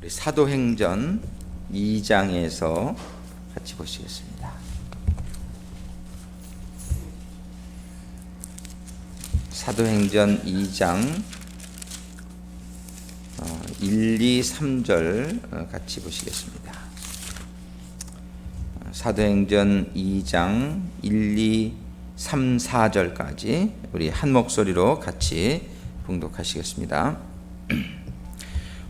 우리 사도행전 2장에서 같이 보시겠습니다. 사도행전 2장 1, 2, 3절 같이 보시겠습니다. 사도행전 2장 1, 2, 3, 4절까지 우리 한 목소리로 같이 봉독하시겠습니다.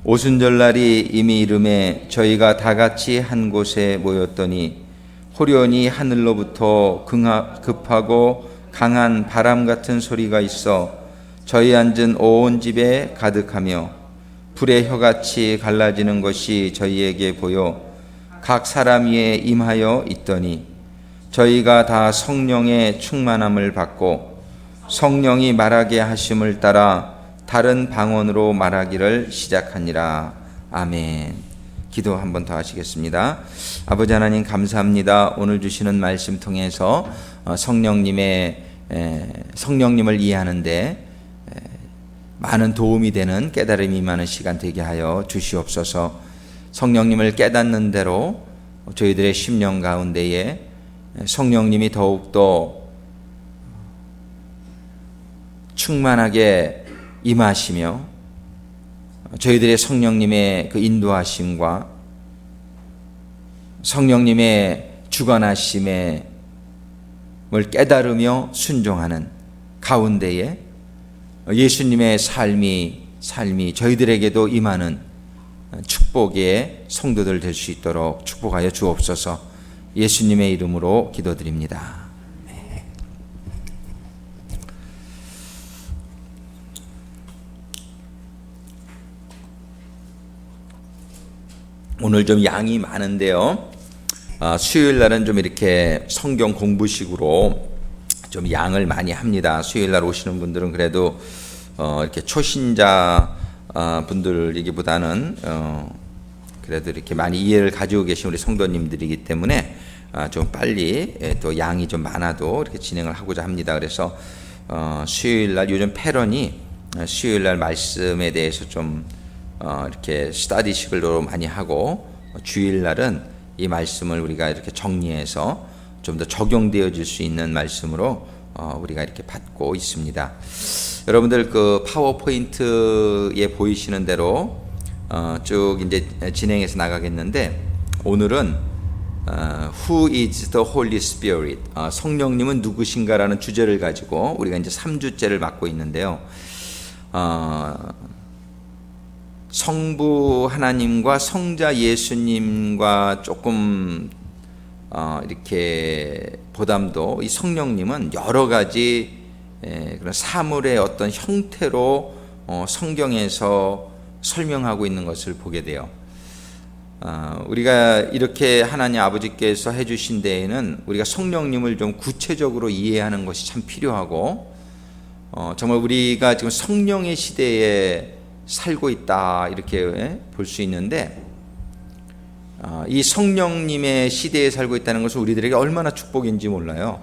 오순절날이 이미 이름에 저희가 다 같이 한 곳에 모였더니 호련히 하늘로부터 급하고 강한 바람 같은 소리가 있어 저희 앉은 온 집에 가득하며 불의 혀같이 갈라지는 것이 저희에게 보여 각 사람 위에 임하여 있더니 저희가 다 성령의 충만함을 받고 성령이 말하게 하심을 따라 다른 방언으로 말하기를 시작하니라. 아멘. 기도 한 번 더 하시겠습니다. 아버지 하나님 감사합니다. 오늘 주시는 말씀 통해서 성령님을 이해하는데 많은 도움이 되는 깨달음이 많은 시간 되게 하여 주시옵소서. 성령님을 깨닫는 대로 저희들의 심령 가운데에 성령님이 더욱더 충만하게 임하시며 저희들의 성령님의 그 인도하심과 성령님의 주관하심을 깨달으며 순종하는 가운데에 예수님의 삶이 저희들에게도 임하는 축복의 성도들 될 수 있도록 축복하여 주옵소서. 예수님의 이름으로 기도드립니다. 오늘 좀 양이 많은데요. 수요일 날은 좀 이렇게 성경 공부식으로 좀 양을 많이 합니다. 수요일 날 오시는 분들은 그래도 이렇게 초신자 분들이기보다는 그래도 이렇게 많이 이해를 가지고 계신 우리 성도님들이기 때문에 좀 빨리 또 양이 좀 많아도 이렇게 진행을 하고자 합니다. 그래서 수요일 날 요즘 패런이 수요일 날 말씀에 대해서 좀 이렇게 스터디식으로 많이 하고 주일 날은 이 말씀을 우리가 이렇게 정리해서 좀 더 적용되어질 수 있는 말씀으로 우리가 이렇게 받고 있습니다. 여러분들 그 파워포인트에 보이시는 대로 쭉 이제 진행해서 나가겠는데 오늘은 Who is the Holy Spirit? 성령님은 누구신가라는 주제를 가지고 우리가 이제 3주째를 맡고 있는데요. 성부 하나님과 성자 예수님과 조금 이렇게 보담도 이 성령님은 여러 가지 그런 사물의 어떤 형태로 성경에서 설명하고 있는 것을 보게 돼요. 우리가 이렇게 하나님 아버지께서 해주신 데에는 우리가 성령님을 좀 구체적으로 이해하는 것이 참 필요하고 정말 우리가 지금 성령의 시대에 살고 있다 이렇게 볼 수 있는데 이 성령님의 시대에 살고 있다는 것은 우리들에게 얼마나 축복인지 몰라요.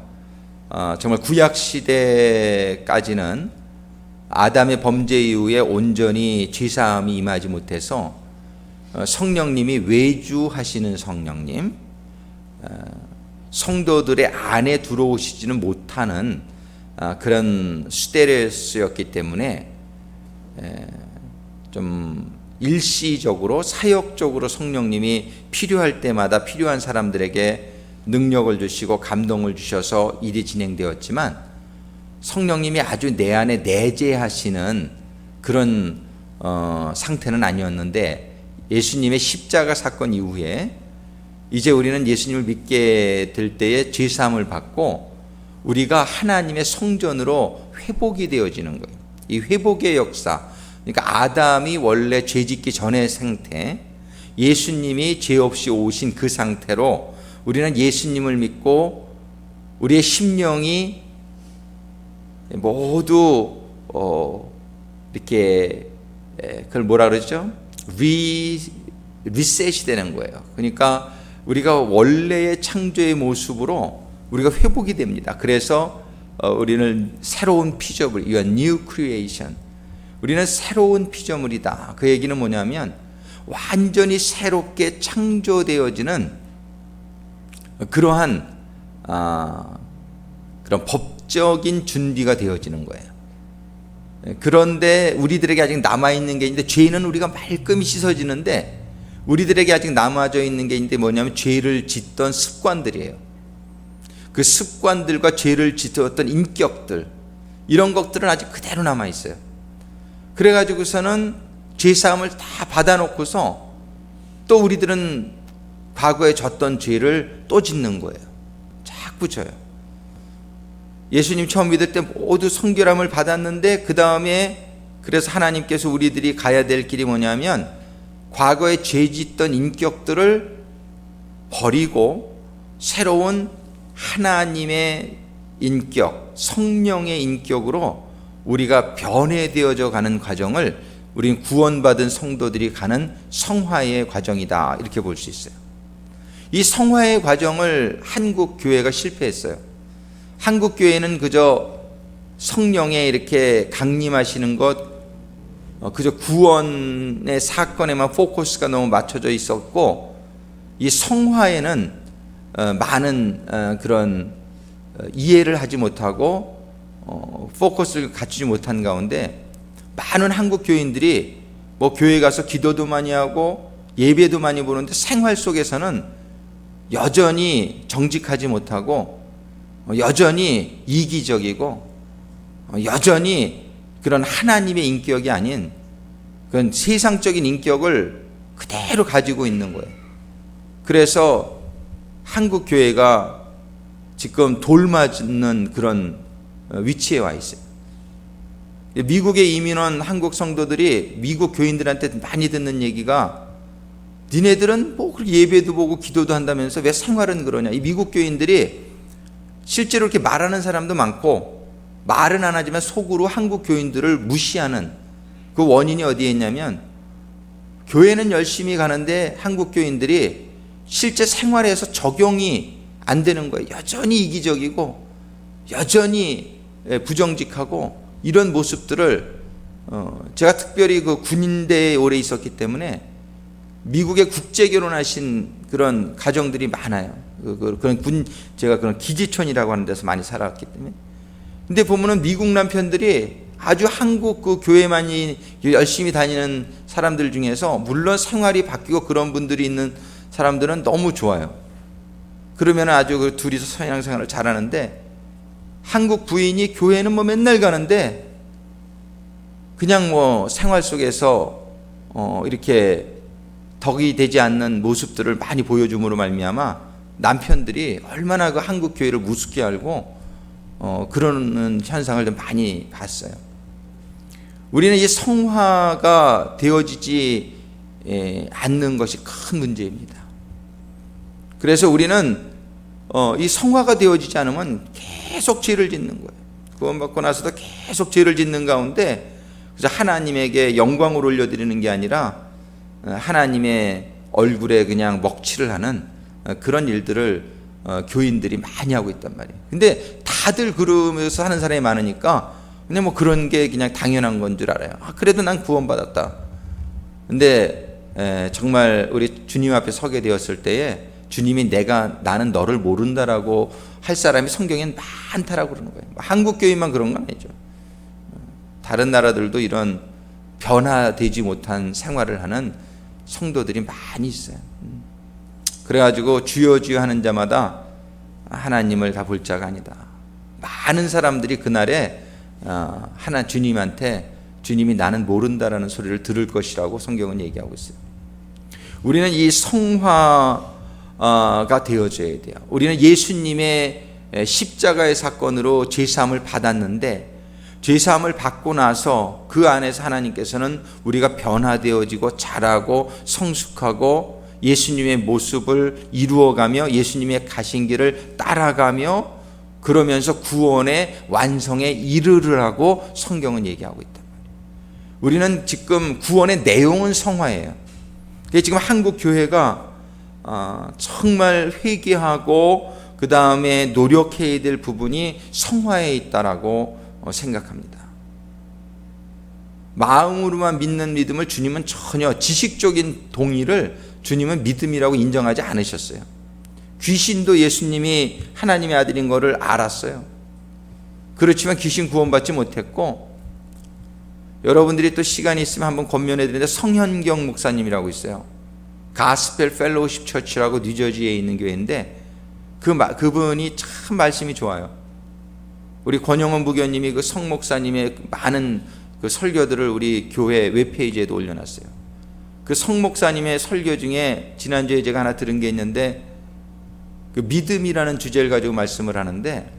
정말 구약 시대까지는 아담의 범죄 이후에 온전히 죄사함이 임하지 못해서 성령님이 외주하시는 성령님, 성도들의 안에 들어오시지는 못하는 그런 시대였기 때문에 좀 일시적으로 사역적으로 성령님이 필요할 때마다 필요한 사람들에게 능력을 주시고 감동을 주셔서 일이 진행되었지만 성령님이 아주 내 안에 내재하시는 그런 상태는 아니었는데 예수님의 십자가 사건 이후에 이제 우리는 예수님을 믿게 될 때에 죄사함을 받고 우리가 하나님의 성전으로 회복이 되어지는 거예요. 이 회복의 역사, 그러니까 아담이 원래 죄짓기 전의 상태, 예수님이 죄 없이 오신 그 상태로 우리는 예수님을 믿고 우리의 심령이 모두 이렇게 그걸 뭐라 그러죠? 리셋이 되는 거예요. 그러니까 우리가 원래의 창조의 모습으로 우리가 회복이 됩니다. 그래서 우리는 새로운 피조물, You are new creation. 우리는 새로운 피조물이다. 그 얘기는 뭐냐면 완전히 새롭게 창조되어지는 그러한 그런 법적인 준비가 되어지는 거예요. 그런데 우리들에게 아직 남아있는 게 있는데, 죄는 우리가 말끔히 씻어지는데 우리들에게 아직 남아져 있는 게 있는데 뭐냐면 죄를 짓던 습관들이에요. 그 습관들과 죄를 짓었던 인격들, 이런 것들은 아직 그대로 남아있어요. 그래가지고서는 죄사함을 다 받아놓고서 또 우리들은 과거에 졌던 죄를 또 짓는 거예요. 자꾸 져요. 예수님 처음 믿을 때 모두 성결함을 받았는데, 그 다음에 그래서 하나님께서 우리들이 가야 될 길이 뭐냐면 과거에 죄 짓던 인격들을 버리고 새로운 하나님의 인격, 성령의 인격으로 우리가 변해되어져 가는 과정을 우리는 구원받은 성도들이 가는 성화의 과정이다, 이렇게 볼 수 있어요. 이 성화의 과정을 한국 교회가 실패했어요. 한국 교회는 그저 성령에 이렇게 강림하시는 것, 그저 구원의 사건에만 포커스가 너무 맞춰져 있었고, 이 성화에는 많은 그런 이해를 하지 못하고 포커스를 갖추지 못한 가운데 많은 한국 교인들이 뭐 교회 가서 기도도 많이 하고 예배도 많이 보는데 생활 속에서는 여전히 정직하지 못하고 여전히 이기적이고 여전히 그런 하나님의 인격이 아닌 그런 세상적인 인격을 그대로 가지고 있는 거예요. 그래서 한국 교회가 지금 돌맞는 그런 위치에 와 있어요. 미국에 이민 온 한국 성도들이 미국 교인들한테 많이 듣는 얘기가, 니네들은 뭐 그렇게 예배도 보고 기도도 한다면서 왜 생활은 그러냐. 이 미국 교인들이 실제로 이렇게 말하는 사람도 많고 말은 안 하지만 속으로 한국 교인들을 무시하는 그 원인이 어디에 있냐면, 교회는 열심히 가는데 한국 교인들이 실제 생활에서 적용이 안 되는 거예요. 여전히 이기적이고 여전히 부정직하고 이런 모습들을 제가 특별히 그 군인대에 오래 있었기 때문에 미국에 국제 결혼하신 그런 가정들이 많아요. 그런 제가 그런 기지촌이라고 하는 데서 많이 살아왔기 때문에. 근데 보면은 미국 남편들이 아주 한국 그 교회만이 열심히 다니는 사람들 중에서, 물론 생활이 바뀌고 그런 분들이 있는 사람들은 너무 좋아요. 그러면 아주 그 둘이서 신앙생활을 잘하는데, 한국 부인이 교회는 뭐 맨날 가는데 그냥 뭐 생활 속에서 이렇게 덕이 되지 않는 모습들을 많이 보여줌으로 말미암아 남편들이 얼마나 그 한국 교회를 우습게 알고 그러는 현상을 좀 많이 봤어요. 우리는 이 성화가 되어지지 않는 것이 큰 문제입니다. 그래서 우리는 이 성화가 되어지지 않으면 계속 죄를 짓는 거예요. 구원받고 나서도 계속 죄를 짓는 가운데 그래서 하나님에게 영광을 올려드리는 게 아니라 하나님의 얼굴에 그냥 먹칠을 하는 그런 일들을 교인들이 많이 하고 있단 말이에요. 근데 다들 그러면서 하는 사람이 많으니까 그냥 뭐 그런 게 그냥 당연한 건 줄 알아요. 그래도 난 구원받았다. 근데 정말 우리 주님 앞에 서게 되었을 때에 주님이 나는 너를 모른다라고 할 사람이 성경엔 많다라고 그러는 거예요. 한국 교인만 그런 건 아니죠. 다른 나라들도 이런 변화되지 못한 생활을 하는 성도들이 많이 있어요. 그래가지고 주여 주여 하는 자마다 하나님을 다 볼 자가 아니다. 많은 사람들이 그날에 주님한테 주님이 나는 모른다라는 소리를 들을 것이라고 성경은 얘기하고 있어요. 우리는 이 성화가 되어져야 돼요. 우리는 예수님의 십자가의 사건으로 죄사함을 받았는데, 죄사함을 받고 나서 그 안에서 하나님께서는 우리가 변화되어지고 자라고 성숙하고 예수님의 모습을 이루어가며 예수님의 가신 길을 따라가며 그러면서 구원의 완성에 이르르라고 성경은 얘기하고 있단 말이에요. 우리는 지금 구원의 내용은 성화예요. 지금 한국 교회가 정말 회개하고 그 다음에 노력해야 될 부분이 성화에 있다라고 생각합니다. 마음으로만 믿는 믿음을 주님은 전혀 지식적인 동의를 주님은 믿음이라고 인정하지 않으셨어요. 귀신도 예수님이 하나님의 아들인 것을 알았어요. 그렇지만 귀신 구원받지 못했고, 여러분들이 또 시간이 있으면 한번 권면해 드리는데 성현경 목사님이라고 있어요. 가스펠 펠로우십 처치라고 뉴저지에 있는 교회인데 그분이 참 말씀이 좋아요. 우리 권영원 부교님이 그 성 목사님의 많은 그 설교들을 우리 교회 웹페이지에도 올려놨어요. 그 성 목사님의 설교 중에 지난주에 제가 하나 들은 게 있는데, 그 믿음이라는 주제를 가지고 말씀을 하는데,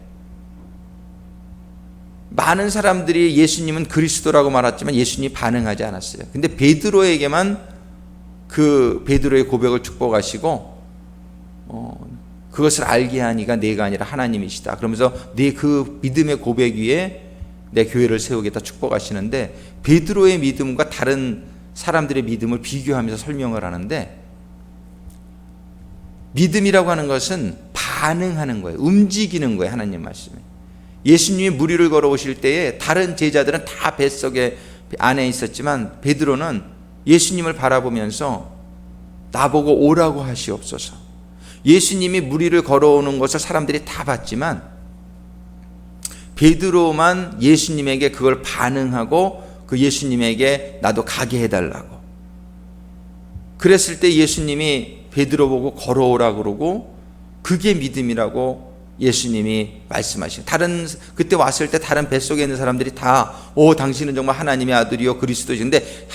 많은 사람들이 예수님은 그리스도라고 말했지만 예수님이 반응하지 않았어요. 근데 베드로에게만 그 베드로의 고백을 축복하시고 그것을 알게 하니가 내가 아니라 하나님이시다, 그러면서 네 그 믿음의 고백 위에 내 교회를 세우겠다 축복하시는데, 베드로의 믿음과 다른 사람들의 믿음을 비교하면서 설명을 하는데, 믿음이라고 하는 것은 반응하는 거예요. 움직이는 거예요. 하나님 말씀에. 예수님이 무리를 걸어오실 때에 다른 제자들은 다 뱃속에 안에 있었지만 베드로는 예수님을 바라보면서 나보고 오라고 하시옵소서. 예수님이 무리를 걸어오는 것을 사람들이 다 봤지만 베드로만 예수님에게 그걸 반응하고 그 예수님에게 나도 가게 해달라고 그랬을 때 예수님이 베드로 보고 걸어오라 그러고, 그게 믿음이라고 예수님이 말씀하시는. 그때 왔을 때 다른 뱃속에 있는 사람들이 다 당신은 정말 하나님의 아들이요 그리스도신데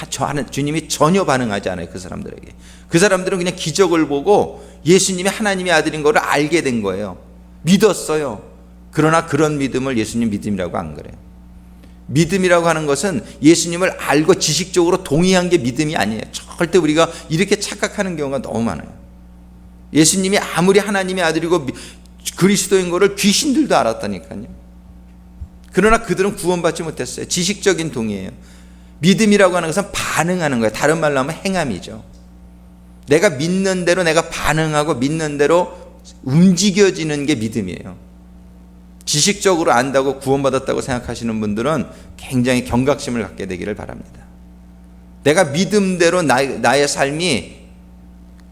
주님이 전혀 반응하지 않아요. 그 사람들에게. 그 사람들은 그냥 기적을 보고 예수님이 하나님의 아들인 것을 알게 된 거예요. 믿었어요. 그러나 그런 믿음을 예수님 믿음이라고 안 그래요. 믿음이라고 하는 것은 예수님을 알고 지식적으로 동의한 게 믿음이 아니에요. 절대 우리가 이렇게 착각하는 경우가 너무 많아요. 예수님이 아무리 하나님의 아들이고 그리스도인 것을 귀신들도 알았다니까요. 그러나 그들은 구원받지 못했어요. 지식적인 동의예요. 믿음이라고 하는 것은 반응하는 거예요. 다른 말로 하면 행함이죠. 내가 믿는 대로 내가 반응하고 믿는 대로 움직여지는 게 믿음이에요. 지식적으로 안다고 구원받았다고 생각하시는 분들은 굉장히 경각심을 갖게 되기를 바랍니다. 내가 믿음대로 나의 삶이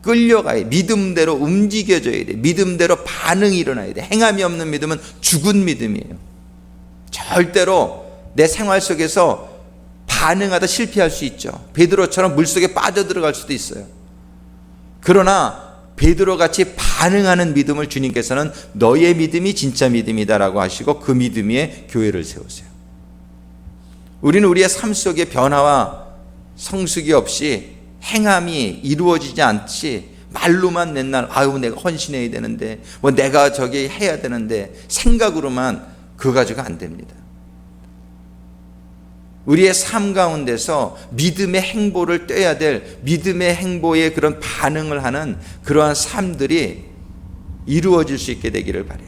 끌려가야 돼. 믿음대로 움직여져야 돼. 믿음대로 반응이 일어나야 돼. 행함이 없는 믿음은 죽은 믿음이에요. 절대로 내 생활 속에서 반응하다 실패할 수 있죠. 베드로처럼 물속에 빠져들어갈 수도 있어요. 그러나 베드로같이 반응하는 믿음을 주님께서는 너의 믿음이 진짜 믿음이다라고 하시고 그 믿음 위에 교회를 세우세요. 우리는 우리의 삶 속에 변화와 성숙이 없이 행함이 이루어지지 않지, 말로만 맨날 내가 헌신해야 되는데 내가 저기 해야 되는데 생각으로만 그거 가지고 안 됩니다. 우리의 삶 가운데서 믿음의 행보를 떼야 될, 믿음의 행보에 그런 반응을 하는 그러한 삶들이 이루어질 수 있게 되기를 바라요.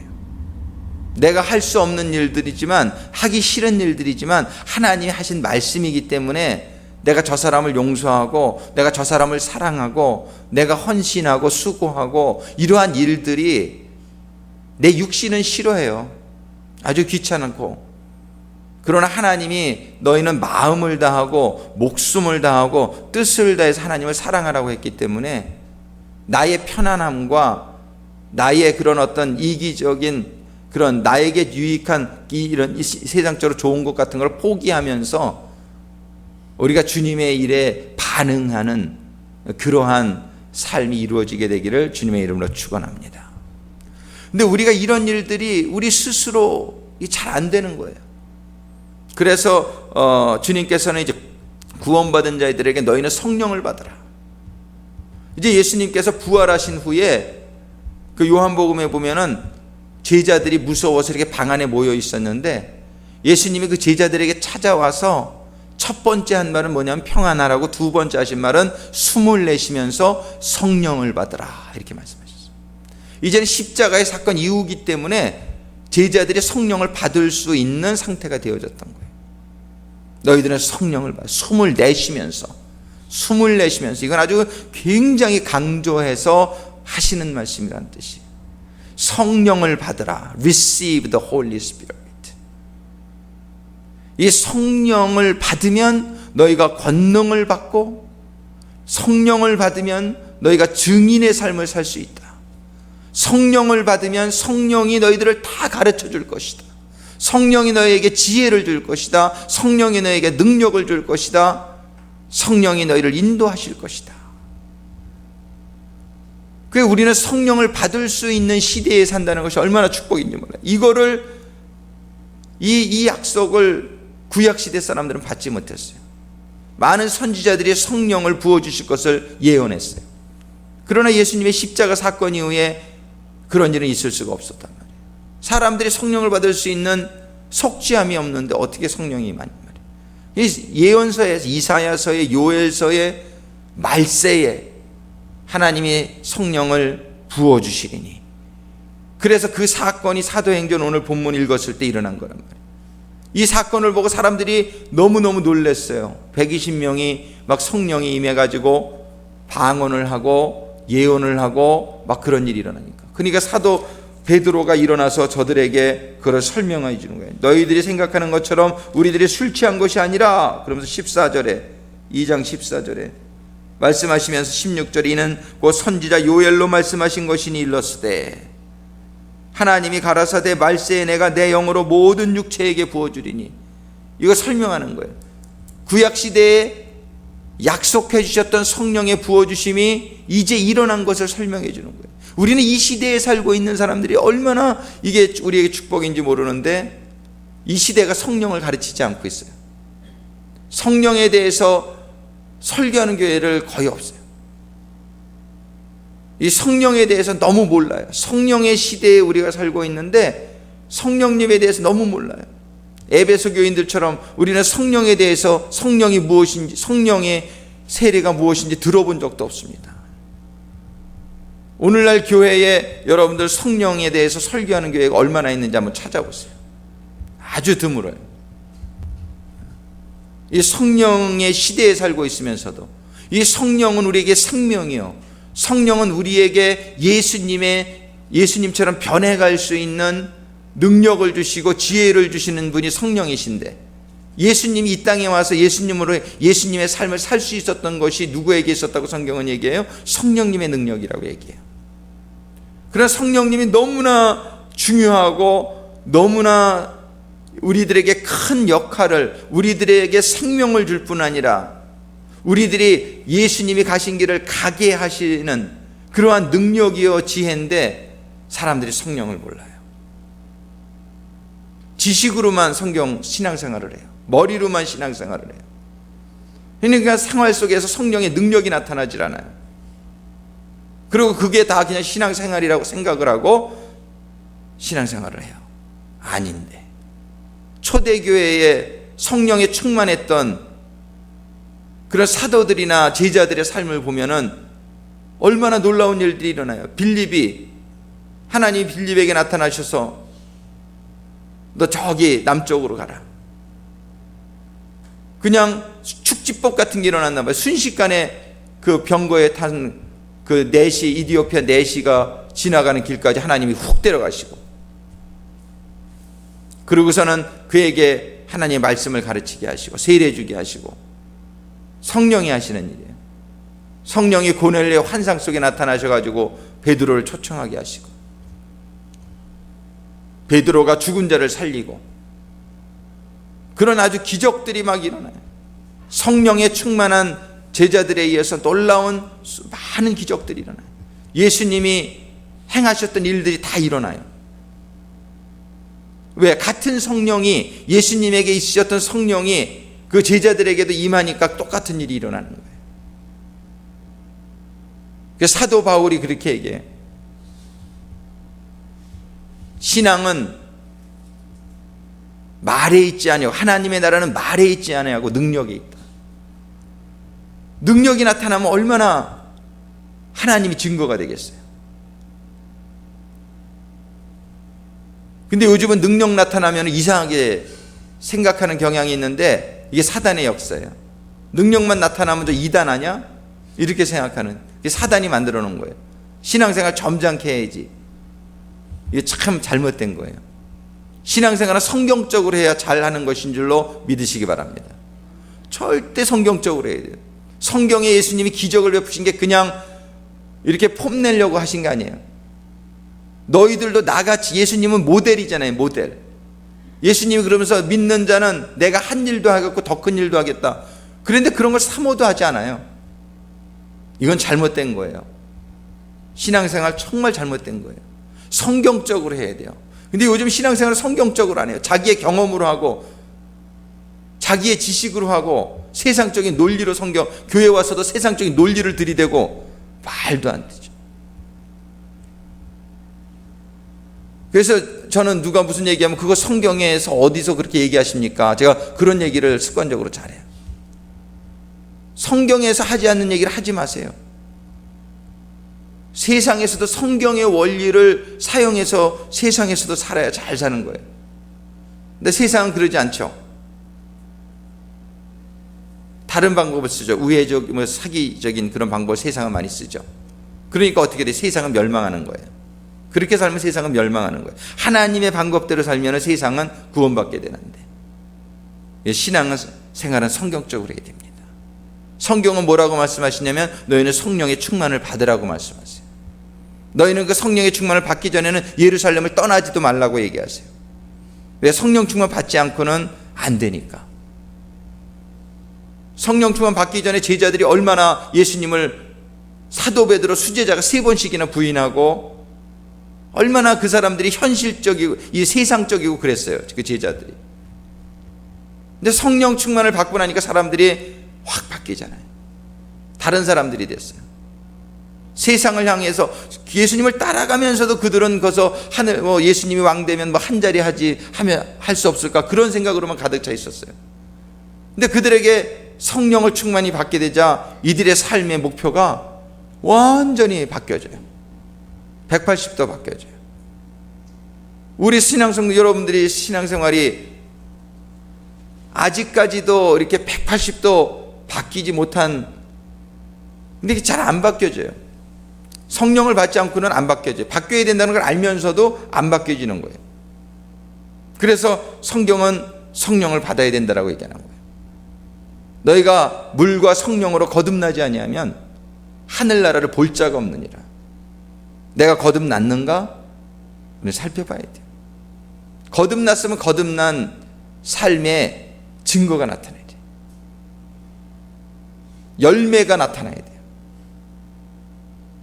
내가 할 수 없는 일들이지만, 하기 싫은 일들이지만 하나님이 하신 말씀이기 때문에 내가 저 사람을 용서하고 내가 저 사람을 사랑하고 내가 헌신하고 수고하고, 이러한 일들이 내 육신은 싫어해요. 아주 귀찮고. 그러나 하나님이 너희는 마음을 다하고 목숨을 다하고 뜻을 다해서 하나님을 사랑하라고 했기 때문에 나의 편안함과 나의 그런 어떤 이기적인 그런 나에게 유익한 이런 세상적으로 좋은 것 같은 걸 포기하면서 우리가 주님의 일에 반응하는 그러한 삶이 이루어지게 되기를 주님의 이름으로 축원합니다. 근데 우리가 이런 일들이 우리 스스로 잘 안 되는 거예요. 그래서 주님께서는 이제 구원받은 자들에게 너희는 성령을 받으라. 이제 예수님께서 부활하신 후에 그 요한복음에 보면은 제자들이 무서워서 이렇게 방 안에 모여 있었는데 예수님이 그 제자들에게 찾아와서 첫 번째 한 말은 뭐냐면 평안하라고, 두 번째 하신 말은 숨을 내쉬면서 성령을 받으라 이렇게 말씀하셨어요. 이제는 십자가의 사건 이후이기 때문에 제자들이 성령을 받을 수 있는 상태가 되어졌던 거예요. 너희들은 성령을 받아. 숨을 내쉬면서, 이건 아주 굉장히 강조해서 하시는 말씀이라는 뜻이에요. 성령을 받으라. Receive the Holy Spirit. 이 성령을 받으면 너희가 권능을 받고 성령을 받으면 너희가 증인의 삶을 살 수 있다. 성령을 받으면 성령이 너희들을 다 가르쳐 줄 것이다. 성령이 너희에게 지혜를 줄 것이다. 성령이 너희에게 능력을 줄 것이다. 성령이 너희를 인도하실 것이다. 그게 우리는 성령을 받을 수 있는 시대에 산다는 것이 얼마나 축복인지 몰라요. 이거를 이 약속을 구약시대 사람들은 받지 못했어요. 많은 선지자들이 성령을 부어주실 것을 예언했어요. 그러나 예수님의 십자가 사건 이후에 그런 일은 있을 수가 없었단 말이에요. 사람들이 성령을 받을 수 있는 속죄함이 없는데 어떻게 성령이 임하냔 말이에요. 예언서에, 이사야서에, 요엘서에, 말세에 하나님이 성령을 부어주시리니, 그래서 그 사건이 사도행전 오늘 본문 읽었을 때 일어난 거란 말이에요. 이 사건을 보고 사람들이 너무너무 놀랐어요. 120명이 막 성령이 임해가지고 방언을 하고 예언을 하고 막 그런 일이 일어나니까. 그러니까 사도 베드로가 일어나서 저들에게 그걸 설명해 주는 거예요. 너희들이 생각하는 것처럼 우리들이 술 취한 것이 아니라, 그러면서 14절에, 2장 14절에 말씀하시면서 16절에 이는 곧 선지자 요엘로 말씀하신 것이니 일렀으되 하나님이 가라사대 말세에 내가 내 영으로 모든 육체에게 부어주리니. 이거 설명하는 거예요. 구약시대에 약속해 주셨던 성령의 부어주심이 이제 일어난 것을 설명해 주는 거예요. 우리는 이 시대에 살고 있는 사람들이 얼마나 이게 우리에게 축복인지 모르는데 이 시대가 성령을 가르치지 않고 있어요. 성령에 대해서 설교하는 교회를 거의 없어요. 이 성령에 대해서 너무 몰라요. 성령의 시대에 우리가 살고 있는데 성령님에 대해서 너무 몰라요. 에베소 교인들처럼 우리는 성령에 대해서, 성령이 무엇인지, 성령의 세례가 무엇인지 들어본 적도 없습니다. 오늘날 교회에 여러분들 성령에 대해서 설교하는 교회가 얼마나 있는지 한번 찾아보세요. 아주 드물어요. 이 성령의 시대에 살고 있으면서도 이 성령은 우리에게 생명이요, 성령은 우리에게 예수님처럼 변해갈 수 있는 능력을 주시고 지혜를 주시는 분이 성령이신데, 예수님이 이 땅에 와서 예수님의 삶을 살 수 있었던 것이 누구에게 있었다고 성경은 얘기해요? 성령님의 능력이라고 얘기해요. 그러나 성령님이 너무나 중요하고 너무나 우리들에게 큰 역할을, 우리들에게 생명을 줄 뿐 아니라 우리들이 예수님이 가신 길을 가게 하시는 그러한 능력이요 지혜인데 사람들이 성령을 몰라요. 지식으로만 신앙생활을 해요. 머리로만 신앙생활을 해요. 그러니까 생활 속에서 성령의 능력이 나타나질 않아요. 그리고 그게 다 그냥 신앙생활이라고 생각을 하고 신앙생활을 해요. 아닌데, 초대교회에 성령에 충만했던 그런 사도들이나 제자들의 삶을 보면은 얼마나 놀라운 일들이 일어나요. 하나님이 빌립에게 나타나셔서 너 저기 남쪽으로 가라. 그냥 축지법 같은 게 일어났나 봐요. 순식간에 그 병거에 탄 그 이디오피아 내시가 지나가는 길까지 하나님이 훅 데려가시고, 그러고서는 그에게 하나님의 말씀을 가르치게 하시고 세례 주게 하시고, 성령이 하시는 일이에요. 성령이 고넬료의 환상 속에 나타나셔가지고 베드로를 초청하게 하시고, 베드로가 죽은 자를 살리고, 그런 아주 기적들이 막 일어나요. 성령에 충만한 제자들에 의해서 놀라운 많은 기적들이 일어나요. 예수님이 행하셨던 일들이 다 일어나요. 왜? 같은 성령이, 예수님에게 있으셨던 성령이 그 제자들에게도 임하니까 똑같은 일이 일어나는 거예요. 사도 바울이 그렇게 얘기해요. 신앙은 말에 있지 아니하고, 하나님의 나라는 말에 있지 아니하고 능력에 있다. 능력이 나타나면 얼마나 하나님이 증거가 되겠어요. 근데 요즘은 능력 나타나면 이상하게 생각하는 경향이 있는데 이게 사단의 역사예요. 능력만 나타나면 저 이단 아냐? 이렇게 생각하는, 이게 사단이 만들어 놓은 거예요. 신앙생활 점잖게 해야지. 이게 참 잘못된 거예요. 신앙생활은 성경적으로 해야 잘하는 것인 줄로 믿으시기 바랍니다. 절대 성경적으로 해야 돼요. 성경에 예수님이 기적을 베푸신 게 그냥 이렇게 폼내려고 하신 게 아니에요. 너희들도 나같이, 예수님은 모델이잖아요. 모델. 예수님이 그러면서 믿는 자는 내가 한 일도 하겠고 더 큰 일도 하겠다. 그런데 그런 걸 사모도 하지 않아요. 이건 잘못된 거예요. 신앙생활 정말 잘못된 거예요. 성경적으로 해야 돼요. 근데 요즘 신앙생활을 성경적으로 안 해요. 자기의 경험으로 하고 자기의 지식으로 하고 세상적인 논리로 교회 와서도 세상적인 논리를 들이대고 말도 안 되죠. 그래서 저는 누가 무슨 얘기하면 그거 성경에서 어디서 그렇게 얘기하십니까? 제가 그런 얘기를 습관적으로 잘해요. 성경에서 하지 않는 얘기를 하지 마세요. 세상에서도 성경의 원리를 사용해서 세상에서도 살아야 잘 사는 거예요. 근데 세상은 그러지 않죠. 다른 방법을 쓰죠. 우회적, 사기적인 그런 방법을 세상은 많이 쓰죠. 그러니까 어떻게 돼? 세상은 멸망하는 거예요. 그렇게 살면 세상은 멸망하는 거예요. 하나님의 방법대로 살면 세상은 구원받게 되는데, 신앙은 생활은 성경적으로 해야 됩니다. 성경은 뭐라고 말씀하시냐면 너희는 성령의 충만을 받으라고 말씀하세요. 너희는 그 성령의 충만을 받기 전에는 예루살렘을 떠나지도 말라고 얘기하세요. 왜? 성령 충만 받지 않고는 안 되니까. 성령 충만 받기 전에 제자들이 얼마나 예수님을, 사도 베드로 수제자가 3번씩이나 부인하고 얼마나 그 사람들이 현실적이고 이 세상적이고 그랬어요. 그 제자들이. 근데 성령 충만을 받고 나니까 사람들이 확 바뀌잖아요. 다른 사람들이 됐어요. 세상을 향해서 예수님을 따라가면서도 그들은 거기서 하늘, 예수님이 왕 되면 한 자리 하면 할 수 없을까, 그런 생각으로만 가득 차 있었어요. 근데 그들에게 성령을 충만히 받게 되자 이들의 삶의 목표가 완전히 바뀌어져요. 180도 바뀌어져요. 우리 여러분들이 신앙생활이 아직까지도 이렇게 180도 바뀌지 못한, 근데 이게 잘 안 바뀌어져요. 성령을 받지 않고는 안 바뀌어져요. 바뀌어야 된다는 걸 알면서도 안 바뀌어지는 거예요. 그래서 성경은 성령을 받아야 된다라고 얘기하는 거예요. 너희가 물과 성령으로 거듭나지 아니하면 하늘나라를 볼 자가 없느니라. 내가 거듭났는가? 우리 살펴봐야 돼요. 거듭났으면 거듭난 삶의 증거가 나타나야 돼요. 열매가 나타나야 돼요.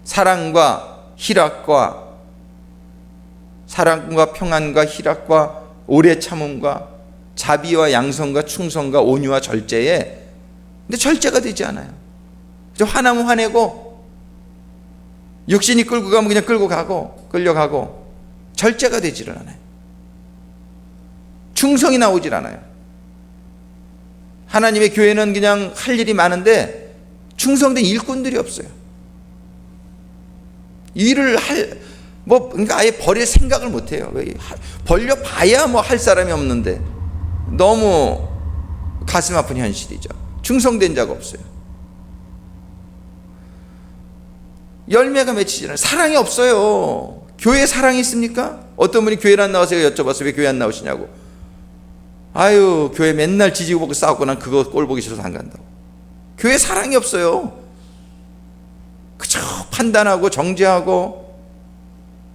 사랑과 평안과 희락과 오래 참음과 자비와 양성과 충성과 온유와 절제에, 근데 절제가 되지 않아요. 화나면 화내고, 육신이 끌고 가면 그냥 끌려가고, 절제가 되지를 않아요. 충성이 나오질 않아요. 하나님의 교회는 그냥 할 일이 많은데 충성된 일꾼들이 없어요. 일을 그러니까 아예 버릴 생각을 못 해요. 벌려봐야 할 사람이 없는데, 너무 가슴 아픈 현실이죠. 충성된 자가 없어요. 열매가 맺히지 않아요. 사랑이 없어요. 교회에 사랑이 있습니까? 어떤 분이 교회를 안 나와서 여쭤봤어요. 왜 교회 안 나오시냐고. 아유, 교회 맨날 지지고 볶고 싸우고 난 그거 꼴 보기 싫어서 안 간다고. 교회에 사랑이 없어요. 그저 판단하고 정죄하고,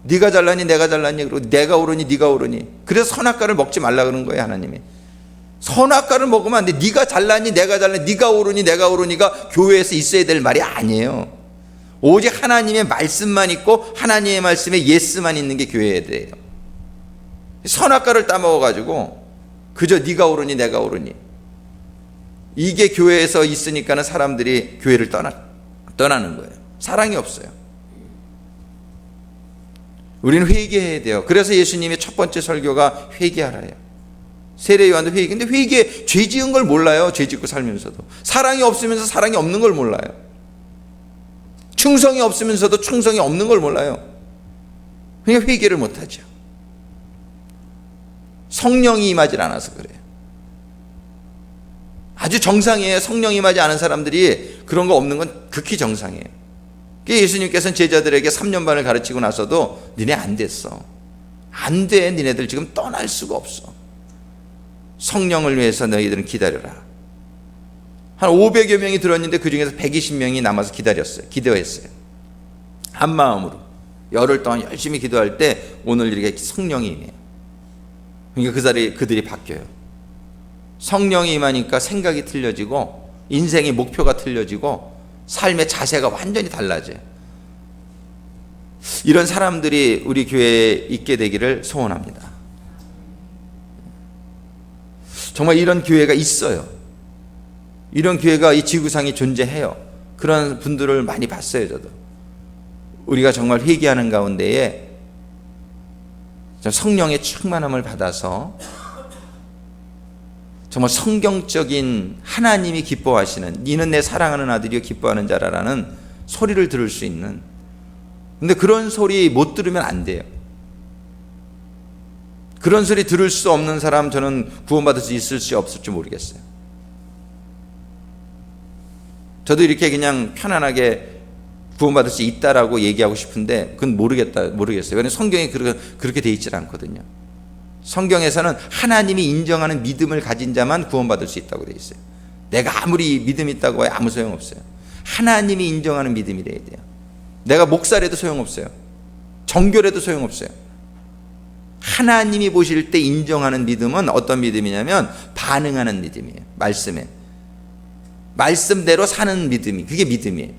네가 잘나니 내가 잘나니, 그리고 내가 옳으니 네가 옳으니. 그래서 선악과를 먹지 말라 그런 거예요, 하나님이. 선악과를 먹으면 안 돼. 네가 잘나니 내가 잘나니, 네가 옳으니 내가 옳으니가 교회에서 있어야 될 말이 아니에요. 오직 하나님의 말씀만 있고 하나님의 말씀에 예스만 있는 게 교회에 돼요. 선악과를 따먹어가지고 그저 네가 옳으니 내가 옳으니, 이게 교회에서 있으니까는 사람들이 교회를 떠나는 거예요. 사랑이 없어요. 우리는 회개해야 돼요. 그래서 예수님의 첫 번째 설교가 회개하라예요. 세례 요한도 회개. 근데 회개, 죄 지은 걸 몰라요. 죄 짓고 살면서도. 사랑이 없으면서 사랑이 없는 걸 몰라요. 충성이 없으면서도 충성이 없는 걸 몰라요. 그러니까 회개를 못하죠. 성령이 임하지 않아서 그래요. 아주 정상이에요. 성령이 임하지 않은 사람들이 그런 거 없는 건 극히 정상이에요. 예수님께서는 제자들에게 3년 반을 가르치고 나서도 니네 안 됐어. 안 돼. 니네들 지금 떠날 수가 없어. 성령을 위해서 너희들은 기다려라. 한 500여 명이 들었는데 그 중에서 120명이 남아서 기도했어요. 한 마음으로 열흘 동안 열심히 기도할 때 오늘 이렇게 성령이 임해요. 그러니까 그들이 바뀌어요. 성령이 임하니까 생각이 틀려지고 인생의 목표가 틀려지고 삶의 자세가 완전히 달라져요. 이런 사람들이 우리 교회에 있게 되기를 소원합니다. 정말 이런 교회가 있어요. 이런 교회가 이 지구상에 존재해요. 그런 분들을 많이 봤어요. 저도 우리가 정말 회개하는 가운데에 성령의 충만함을 받아서 정말 성경적인 하나님이 기뻐하시는, 이는 내 사랑하는 아들이요 기뻐하는 자라라는 소리를 들을 수 있는, 근데 그런 소리 못 들으면 안 돼요. 그런 소리 들을 수 없는 사람 저는 구원받을 수 있을지 없을지 모르겠어요. 저도 이렇게 그냥 편안하게 구원받을 수 있다라고 얘기하고 싶은데 그건 모르겠어요. 왜냐하면 성경에 그렇게 돼 있질 않거든요. 성경에서는 하나님이 인정하는 믿음을 가진 자만 구원받을 수 있다고 돼 있어요. 내가 아무리 믿음이 있다고 해야 아무 소용없어요. 하나님이 인정하는 믿음이 돼야 돼요. 내가 목사라도 소용없어요. 정교라도 소용없어요. 하나님이 보실 때 인정하는 믿음은 어떤 믿음이냐면 반응하는 믿음이에요. 말씀에 말씀대로 사는 믿음이, 그게 믿음이에요.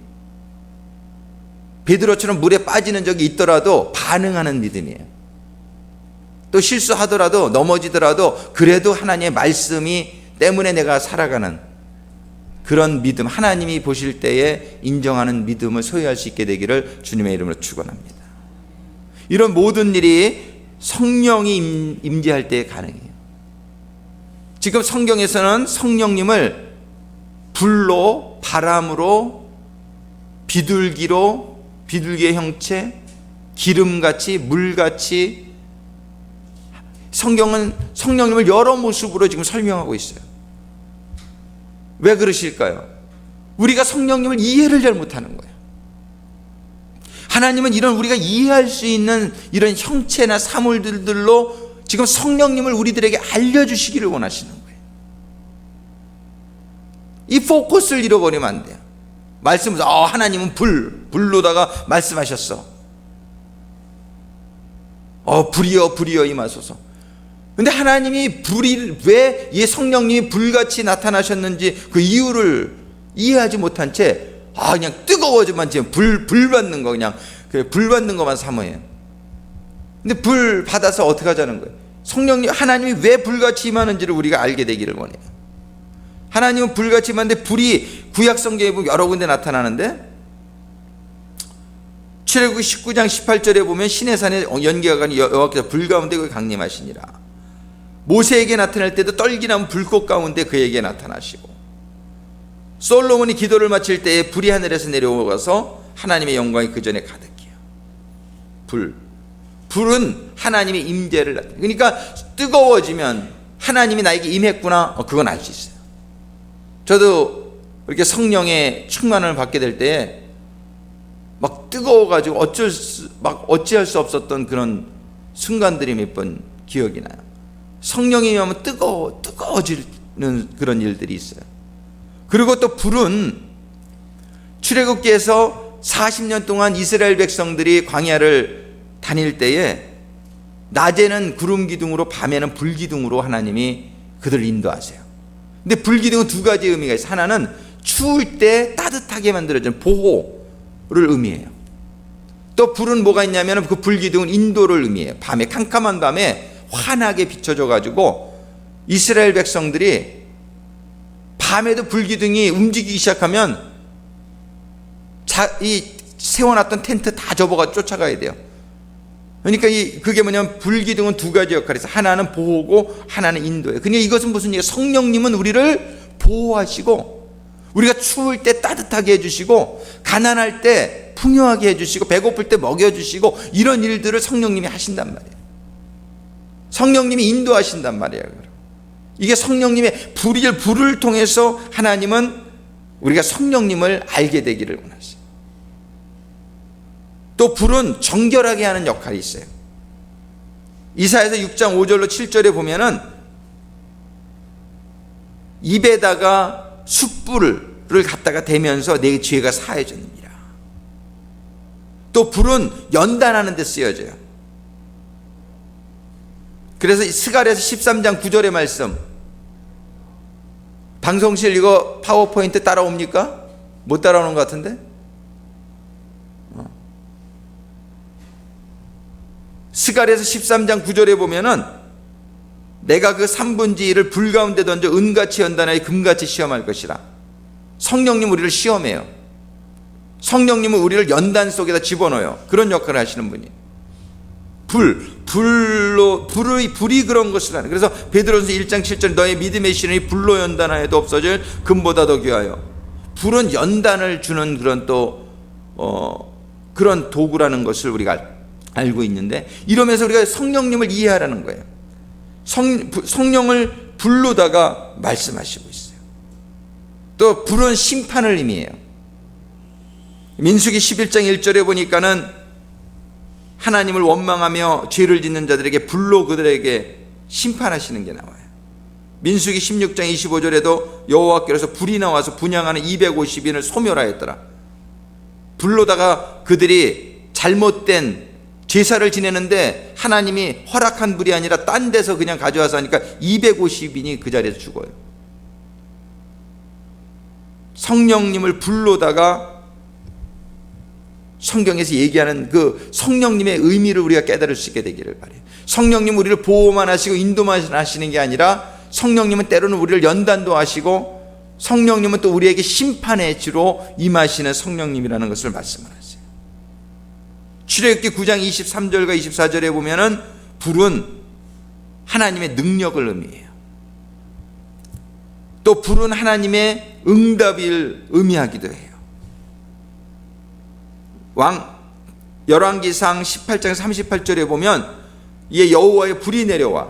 베드로처럼 물에 빠지는 적이 있더라도 반응하는 믿음이에요. 또 실수하더라도 넘어지더라도 그래도 하나님의 말씀이 때문에 내가 살아가는 그런 믿음, 하나님이 보실 때에 인정하는 믿음을 소유할 수 있게 되기를 주님의 이름으로 축원합니다. 이런 모든 일이 성령이 임재할 때에 가능해요. 지금 성경에서는 성령님을 불로, 바람으로, 비둘기로, 비둘기의 형체, 기름같이, 물같이, 성경은 성령님을 여러 모습으로 지금 설명하고 있어요. 왜 그러실까요? 우리가 성령님을 이해를 잘 못하는 거예요. 하나님은 이런 우리가 이해할 수 있는 이런 형체나 사물들로 지금 성령님을 우리들에게 알려주시기를 원하시는 거예요. 이 포커스를 잃어버리면 안 돼요. 말씀에서 하나님은 불로다가 말씀하셨어. 불이여 임하소서. 근데 하나님이 불이 왜 이 성령님이 불같이 나타나셨는지 그 이유를 이해하지 못한 채 그냥 뜨거워지만 지금 불 받는 거, 그냥 불 받는 것만 사모해요. 근데 불 받아서 어떻게 하자는 거예요? 성령님, 하나님이 왜 불같이 임하는지를 우리가 알게 되기를 원해요. 하나님은 불같이 임하는데 불이 구약 성경에 보면 여러 군데 나타나는데 출애굽기 19장 18절에 보면 신의 산에 연기가 가니 여호와께서 불 가운데 강림하시니라. 모세에게 나타날 때도 떨기나무 불꽃 가운데 그에게 나타나시고, 솔로몬이 기도를 마칠 때에 불이 하늘에서 내려오가서 하나님의 영광이 그 전에 가득해요. 불은 하나님의 임재를 나타내요. 그러니까 뜨거워지면 하나님이 나에게 임했구나, 그건 알 수 있어요. 저도 이렇게 성령의 충만을 받게 될 때에 막 뜨거워가지고 어찌할 수 없었던 그런 순간들이 몇 번 기억이 나요. 성령이 하면 뜨거워지는 그런 일들이 있어요. 그리고 또 불은 출애굽기에서 40년 동안 이스라엘 백성들이 광야를 다닐 때에 낮에는 구름 기둥으로 밤에는 불 기둥으로 하나님이 그들을 인도하세요. 근데 불 기둥은 두 가지 의미가 있어요. 하나는 추울 때 따뜻하게 만들어주는 보호를 의미해요. 또 불은 뭐가 있냐면 그 불 기둥은 인도를 의미해요. 밤에, 캄캄한 밤에 환하게 비춰져 가지고 이스라엘 백성들이 밤에도 불기둥이 움직이기 시작하면 이 세워놨던 텐트 다 접어가 쫓아가야 돼요. 그러니까 그게 뭐냐면 불기둥은 두 가지 역할이 있어요. 하나는 보호고 하나는 인도예요. 그러니까 이것은 무슨 얘기예요? 성령님은 우리를 보호하시고, 우리가 추울 때 따뜻하게 해주시고, 가난할 때 풍요하게 해주시고, 배고플 때 먹여주시고, 이런 일들을 성령님이 하신단 말이에요. 성령님이 인도하신단 말이에요. 이게 성령님의 불을 통해서 하나님은 우리가 성령님을 알게 되기를 원하세요. 또 불은 정결하게 하는 역할이 있어요. 이사야서 6장 5절로 7절에 보면은 입에다가 숯불을 갖다가 대면서 내 죄가 사해졌느니라. 또 불은 연단하는 데 쓰여져요. 그래서 스가랴서 13장 9절의 말씀, 방송실 이거 파워포인트 따라옵니까? 못 따라오는 것 같은데? 스가랴서 13장 9절에 보면은 내가 그 3분의 1을 불 가운데 던져 은같이 연단하여 금같이 시험할 것이라. 성령님 우리를 시험해요. 성령님은 우리를 연단 속에다 집어넣어요. 그런 역할을 하시는 분이. 불이 그런 것을 하는. 그래서 베드로전서 1장 7절 너의 믿음의 신이 불로 연단하여도 없어질 금보다 더 귀하여. 불은 연단을 주는 그런 그런 도구라는 것을 우리가 알고 있는데, 이러면서 우리가 성령님을 이해하라는 거예요. 성령을 불로다가 말씀하시고 있어요. 또 불은 심판을 의미해요. 민수기 11장 1절에 보니까는 하나님을 원망하며 죄를 짓는 자들에게 불로 그들에게 심판하시는 게 나와요. 민수기 16장 25절에도 여호와께서 불이 나와서 분향하는 250인을 소멸하였더라. 불로다가 그들이 잘못된 제사를 지내는데 하나님이 허락한 불이 아니라 딴 데서 그냥 가져와서 하니까 250인이 그 자리에서 죽어요. 성령님을 불로다가 성경에서 얘기하는 그 성령님의 의미를 우리가 깨달을 수 있게 되기를 바라요. 성령님 우리를 보호만 하시고 인도만 하시는 게 아니라 성령님은 때로는 우리를 연단도 하시고 성령님은 또 우리에게 심판의 주로 임하시는 성령님이라는 것을 말씀을 하세요. 출애굽기 9장 23절과 24절에 보면은 불은 하나님의 능력을 의미해요. 또 불은 하나님의 응답을 의미하기도 해요. 열왕기상 18장 38절에 보면 이에 여호와의 불이 내려와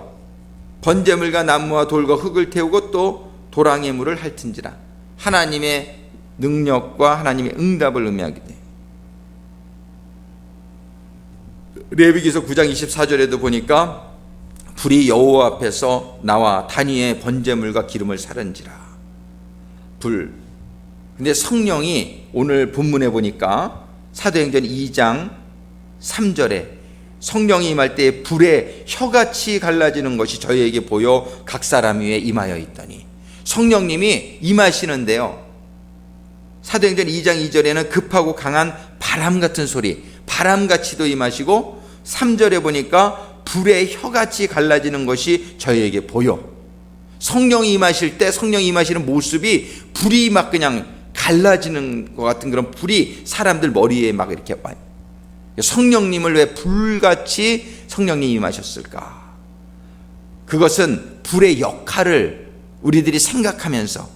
번제물과 나무와 돌과 흙을 태우고 또 도랑의 물을 핥은지라. 하나님의 능력과 하나님의 응답을 의미하기도 해요. 레위기서 9장 24절에도 보니까 불이 여호와 앞에서 나와 단위의 번제물과 기름을 사른지라. 불. 근데 성령이 오늘 본문에 보니까 사도행전 2장 3절에 성령이 임할 때 불에 혀같이 갈라지는 것이 저희에게 보여 각 사람 위에 임하여 있더니. 성령님이 임하시는데요, 사도행전 2장 2절에는 급하고 강한 바람 같은 소리, 바람같이도 임하시고 3절에 보니까 불에 혀같이 갈라지는 것이 저희에게 보여. 성령이 임하실 때 성령이 임하시는 모습이 불이 막 그냥 갈라지는 것 같은 그런 불이 사람들 머리에 막 이렇게 와요. 성령님을 왜 불같이 성령님이 임하셨을까? 그것은 불의 역할을 우리들이 생각하면서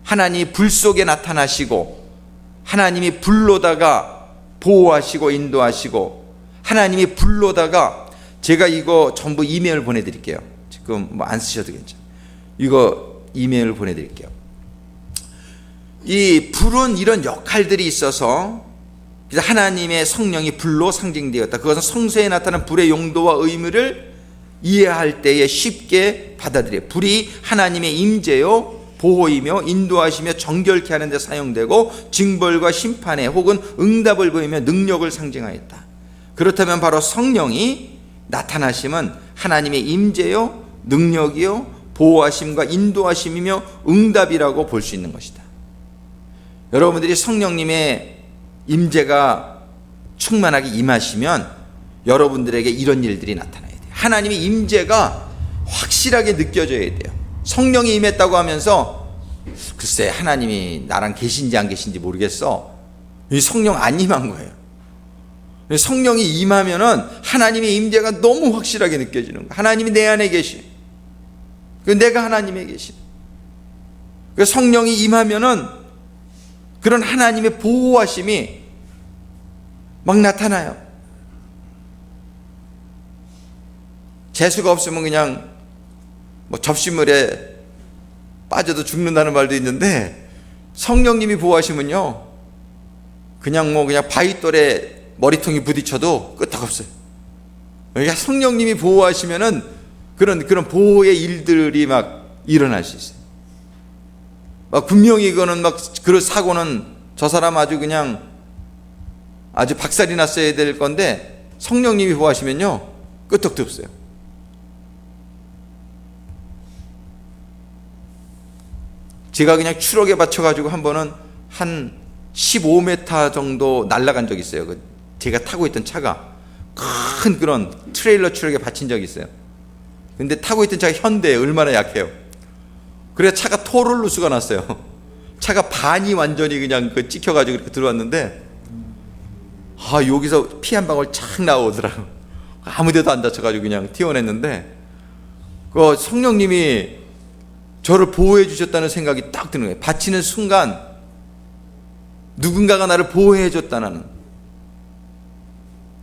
하나님이 불 속에 나타나시고 하나님이 불로다가 보호하시고 인도하시고 하나님이 불로다가, 제가 이거 전부 이메일 보내드릴게요. 지금 뭐 안 쓰셔도 괜찮아요. 이거 이메일 보내드릴게요. 이 불은 이런 역할들이 있어서 하나님의 성령이 불로 상징되었다. 그것은 성서에 나타난 불의 용도와 의미를 이해할 때에 쉽게 받아들여요. 불이 하나님의 임재요 보호이며 인도하시며 정결케 하는 데 사용되고 징벌과 심판에 혹은 응답을 보이며 능력을 상징하였다. 그렇다면 바로 성령이 나타나심은 하나님의 임재요 능력이요 보호하심과 인도하심이며 응답이라고 볼 수 있는 것이다. 여러분들이 성령님의 임재가 충만하게 임하시면 여러분들에게 이런 일들이 나타나야 돼요. 하나님의 임재가 확실하게 느껴져야 돼요. 성령이 임했다고 하면서 글쎄 하나님이 나랑 계신지 안 계신지 모르겠어, 이 성령 안 임한 거예요. 성령이 임하면은 하나님의 임재가 너무 확실하게 느껴지는 거예요. 하나님이 내 안에 계시, 내가 하나님에 계신. 성령이 임하면은 그런 하나님의 보호하심이 막 나타나요. 재수가 없으면 그냥 뭐 접시물에 빠져도 죽는다는 말도 있는데, 성령님이 보호하시면요 그냥 바위돌에 머리통이 부딪혀도 끄떡없어요. 그러니까 성령님이 보호하시면은 그런 보호의 일들이 막 일어날 수 있어요. 막 분명히 이거는 막 그런 사고는 저 사람 아주 그냥 아주 박살이 났어야 될 건데 성령님이 보호하시면요 끄떡도 없어요. 제가 그냥 추럭에 받쳐가지고 한 번은 한 15m 정도 날아간 적이 있어요. 제가 타고 있던 차가 큰 그런 트레일러 추럭에 받친 적이 있어요. 근데 타고 있던 차가 현대에 얼마나 약해요. 그래서 차가 토롤루스가 났어요. 차가 반이 완전히 그냥 찍혀가지고 이렇게 들어왔는데 여기서 피 한 방울 착 나오더라고요. 아무데도 안 다쳐가지고 그냥 튀어냈는데 그 성령님이 저를 보호해 주셨다는 생각이 딱 드는 거예요. 받치는 순간 누군가가 나를 보호해 줬다는.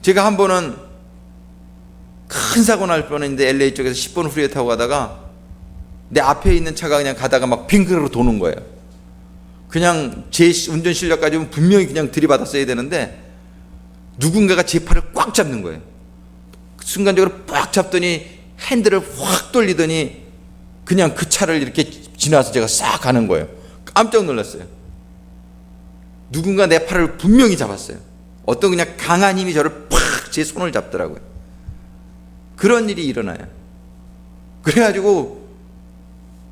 제가 한 번은 큰 사고 날 뻔했는데 LA 쪽에서 10번 후리에 타고 가다가 내 앞에 있는 차가 그냥 가다가 막 빙그르르 도는 거예요. 그냥 제 운전 실력 가지고 분명히 그냥 들이받았어야 되는데 누군가가 제 팔을 꽉 잡는 거예요. 순간적으로 꽉 잡더니 핸들을 확 돌리더니 그냥 그 차를 이렇게 지나서 제가 싹 가는 거예요. 깜짝 놀랐어요. 누군가 내 팔을 분명히 잡았어요. 어떤 그냥 강한 힘이 저를 팍 제 손을 잡더라고요. 그런 일이 일어나요. 그래가지고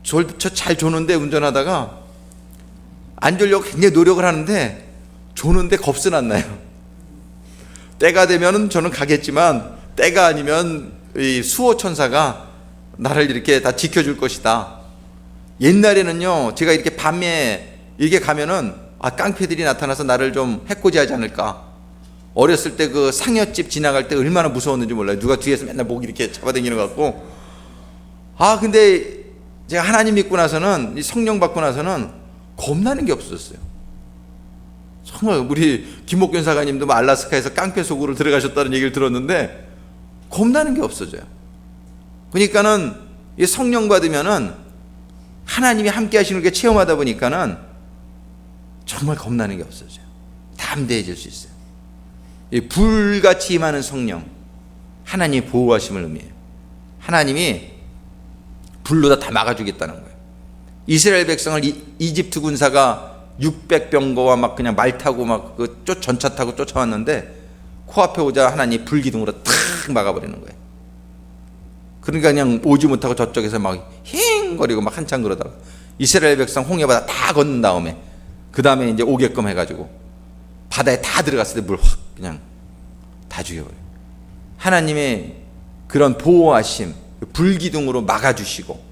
저 잘 조는데 운전하다가 안 졸려고 굉장히 노력을 하는데 조는데 겁은 안 나요. 때가 되면은 저는 가겠지만 때가 아니면 이 수호천사가 나를 이렇게 다 지켜줄 것이다. 옛날에는요 제가 이렇게 밤에 이렇게 가면은 깡패들이 나타나서 나를 좀 해코지하지 않을까. 어렸을 때 그 상여집 지나갈 때 얼마나 무서웠는지 몰라요. 누가 뒤에서 맨날 목 이렇게 잡아당기는 것 같고. 근데 제가 하나님 믿고 나서는, 이 성령 받고 나서는 겁나는 게 없었어요. 정말 우리 김목균 사가님도 알라스카에서 깡패 속으로 들어가셨다는 얘기를 들었는데 겁나는 게 없어져요. 그러니까는 이 성령 받으면은 하나님이 함께 하시는 게 체험하다 보니까는 정말 겁나는 게 없어져요. 담대해질 수 있어요. 이 불같이 임하는 성령, 하나님이 보호하심을 의미해요. 하나님이 불로 다 막아주겠다는 거예요. 이스라엘 백성을 이집트 군사가 600병거와 막 그냥 말 타고 막 전차 타고 쫓아왔는데 코앞에 오자 하나님이 불기둥으로 탁 막아버리는 거예요. 그러니까 그냥 오지 못하고 저쪽에서 막 힝거리고 막 한참 그러다가 이스라엘 백성 홍해 바다 다 건넌 다음에 그 다음에 이제 오게끔 해가지고 바다에 다 들어갔을 때 물 확 그냥 다 죽여버려요. 하나님의 그런 보호하심, 불기둥으로 막아주시고,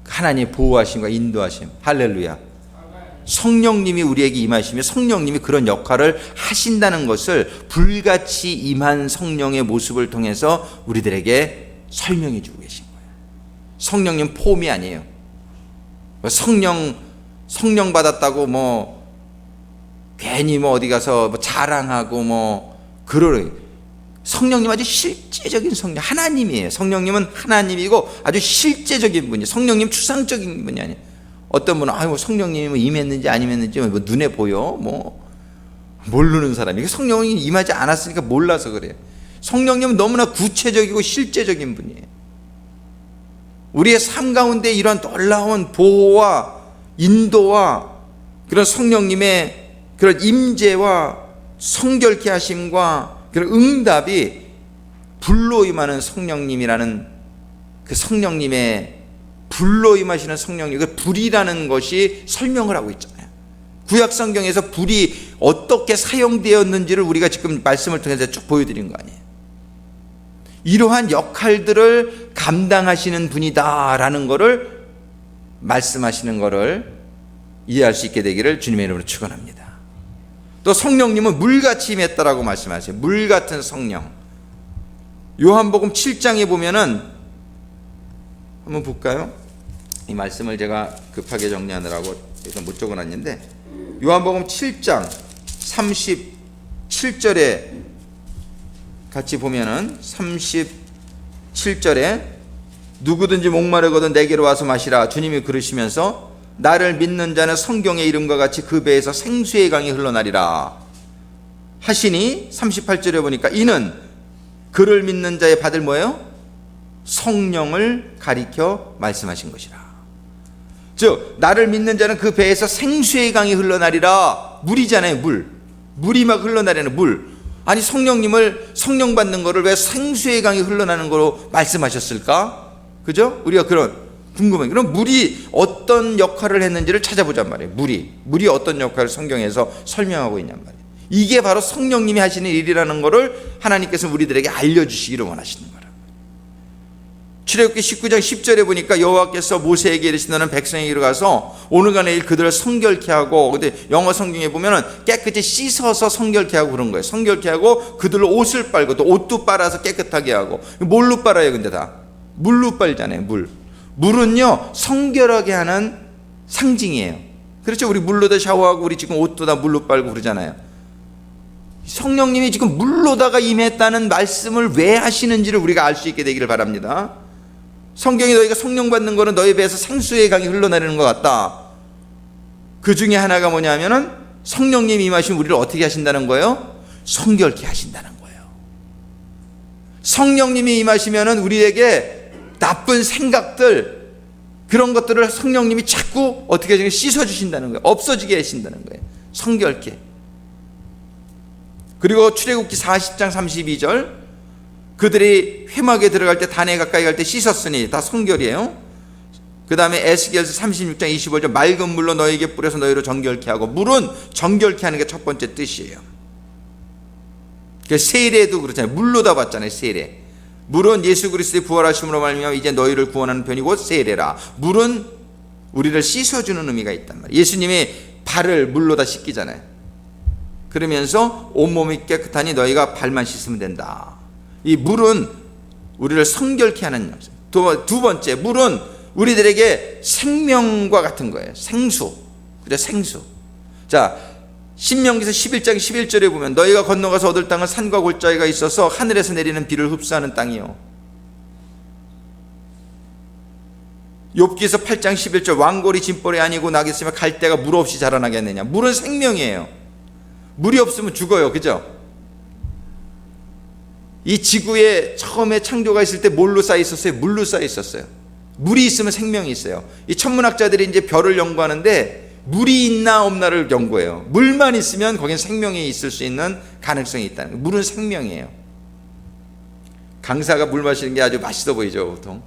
하나님의 보호하심과 인도하심, 할렐루야. 성령님이 우리에게 임하시며 성령님이 그런 역할을 하신다는 것을 불같이 임한 성령의 모습을 통해서 우리들에게 설명해 주고 계신 거예요. 성령님 폼이 아니에요. 성령 받았다고 뭐 괜히 뭐 어디 가서 뭐 자랑하고 그러래. 성령님 아주 실제적인 성령, 하나님이에요. 성령님은 하나님이고 아주 실제적인 분이에요. 성령님 추상적인 분이 아니에요. 어떤 분은 성령님이 임했는지 안 임했는지 뭐 눈에 보여 모르는 사람이, 성령이 임하지 않았으니까 몰라서 그래요. 성령님은 너무나 구체적이고 실제적인 분이에요. 우리의 삶 가운데 이런 놀라운 보호와 인도와 그런 성령님의 그런 임재와 성결케 하심과 그런 응답이 불로 임하는 성령님이라는 그 성령님의 불로 임하시는 성령님, 그 불이라는 것이 설명을 하고 있잖아요. 구약 성경에서 불이 어떻게 사용되었는지를 우리가 지금 말씀을 통해서 쭉 보여드린 거 아니에요. 이러한 역할들을 감당하시는 분이다라는 것을 말씀하시는 것을 이해할 수 있게 되기를 주님의 이름으로 축원합니다. 또 성령님은 물같이 임했다라고 말씀하세요. 물 같은 성령. 요한복음 7장에 보면은 한번 볼까요? 이 말씀을 제가 급하게 정리하느라고 여기서 못 적어놨는데 요한복음 7장 37절에 같이 보면은 37절에 누구든지 목마르거든 내게로 와서 마시라. 주님이 그러시면서 나를 믿는 자는 성경의 이름과 같이 그 배에서 생수의 강이 흘러나리라 하시니 38절에 보니까 이는 그를 믿는 자의 받을 뭐예요? 성령을 가리켜 말씀하신 것이라. 즉 나를 믿는 자는 그 배에서 생수의 강이 흘러나리라. 물이잖아요. 물이 막 흘러나리는 물. 아니 성령님을 성령 받는 거를 왜 생수의 강이 흘러나는 거로 말씀하셨을까? 그죠? 우리가 그런 궁금해. 그럼 물이 어떤 역할을 했는지를 찾아보잔 말이에요. 물이 어떤 역할을 성경에서 설명하고 있냔 말이에요. 이게 바로 성령님이 하시는 일이라는 거를 하나님께서 우리들에게 알려주시기를 원하시는 거라. 출애굽기 19장 10절에 보니까 여호와께서 모세에게 이르시되 너는 백성에게로 가서 오늘과 내일 그들을 성결케 하고, 근데 영어 성경에 보면은 깨끗이 씻어서 성결케 하고 그런 거예요. 성결케 하고 그들로 옷을 빨고 또 옷도 빨아서 깨끗하게 하고. 뭘로 빨아요? 근데 다 물로 빨잖아요. 물은요 성결하게 하는 상징이에요. 그렇죠? 우리 물로다 샤워하고 우리 지금 옷도 다 물로 빨고 그러잖아요. 성령님이 지금 물로다가 임했다는 말씀을 왜 하시는지를 우리가 알 수 있게 되기를 바랍니다. 성경이 너희가 성령 받는 거는 너희 배에서 생수의 강이 흘러내리는 것 같다. 그 중에 하나가 뭐냐면은 성령님이 임하시면 우리를 어떻게 하신다는 거예요? 성결케 하신다는 거예요. 성령님이 임하시면은 우리에게 나쁜 생각들, 그런 것들을 성령님이 자꾸 어떻게 해서 씻어주신다는 거예요. 없어지게 하신다는 거예요. 성결케. 그리고 출애굽기 40장 32절, 그들이 회막에 들어갈 때 단에 가까이 갈 때 씻었으니, 다 성결이에요. 그 다음에 에스겔서 36장 25절, 맑은 물로 너에게 뿌려서 너희를 정결케 하고. 물은 정결케 하는 게 첫 번째 뜻이에요. 세례도 그렇잖아요. 물로다 봤잖아요. 세례. 물은 예수 그리스도의 부활하심으로 말미암아 이제 너희를 구원하는 편이 곧 세례라. 물은 우리를 씻어주는 의미가 있단 말이에요. 예수님이 발을 물로다 씻기잖아요. 그러면서 온몸이 깨끗하니 너희가 발만 씻으면 된다. 이 물은 우리를 성결케 하는 역사. 두 번째, 물은 우리들에게 생명과 같은 거예요. 생수. 그죠? 생수. 자, 신명기서 11장 11절에 보면 너희가 건너가서 얻을 땅은 산과 골짜기가 있어서 하늘에서 내리는 비를 흡수하는 땅이요. 욥기서 8장 11절 왕골이 짐벌이 아니고 낙이 있으면 갈대가 물 없이 자라나겠느냐. 물은 생명이에요. 물이 없으면 죽어요. 그죠? 이 지구에 처음에 창조가 있을 때 뭘로 쌓여 있었어요? 물로 쌓여 있었어요. 물이 있으면 생명이 있어요. 이 천문학자들이 이제 별을 연구하는데 물이 있나 없나를 연구해요. 물만 있으면 거긴 생명이 있을 수 있는 가능성이 있다는 거예요. 물은 생명이에요. 강사가 물 마시는 게 아주 맛있어 보이죠, 보통.